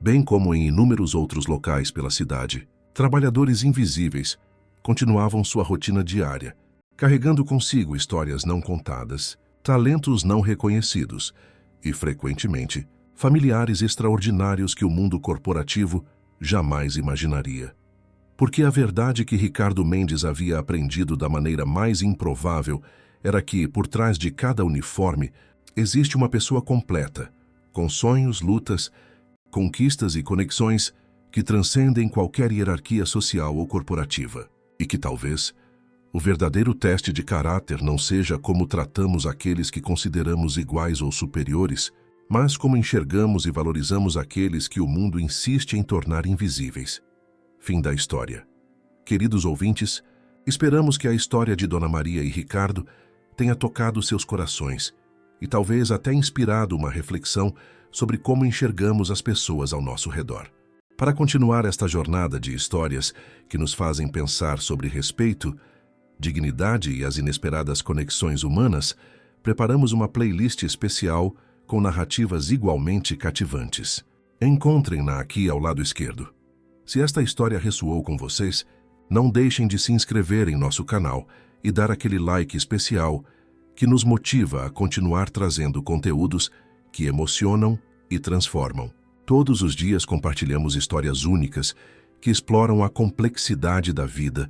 bem como em inúmeros outros locais pela cidade, trabalhadores invisíveis continuavam sua rotina diária, carregando consigo histórias não contadas, talentos não reconhecidos e, frequentemente, familiares extraordinários que o mundo corporativo jamais imaginaria. Porque a verdade que Ricardo Mendes havia aprendido da maneira mais improvável era que, por trás de cada uniforme, existe uma pessoa completa, com sonhos, lutas, conquistas e conexões que transcendem qualquer hierarquia social ou corporativa. E que talvez o verdadeiro teste de caráter não seja como tratamos aqueles que consideramos iguais ou superiores, mas como enxergamos e valorizamos aqueles que o mundo insiste em tornar invisíveis. Fim da história. Queridos ouvintes, esperamos que a história de Dona Maria e Ricardo tenha tocado seus corações e talvez até inspirado uma reflexão sobre como enxergamos as pessoas ao nosso redor. Para continuar esta jornada de histórias que nos fazem pensar sobre respeito, dignidade e as inesperadas conexões humanas, preparamos uma playlist especial com narrativas igualmente cativantes. Encontrem-na aqui ao lado esquerdo. Se esta história ressoou com vocês, não deixem de se inscrever em nosso canal e dar aquele like especial que nos motiva a continuar trazendo conteúdos que emocionam e transformam. Todos os dias compartilhamos histórias únicas que exploram a complexidade da vida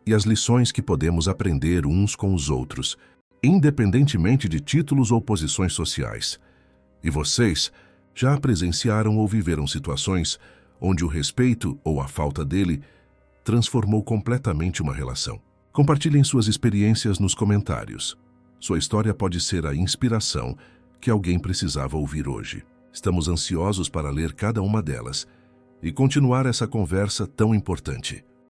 e as lições que podemos aprender uns com os outros, independentemente de títulos ou posições sociais. E vocês já presenciaram ou viveram situações onde o respeito ou a falta dele transformou completamente uma relação. Compartilhem suas experiências nos comentários. Sua história pode ser a inspiração que alguém precisava ouvir hoje. Estamos ansiosos para ler cada uma delas e continuar essa conversa tão importante.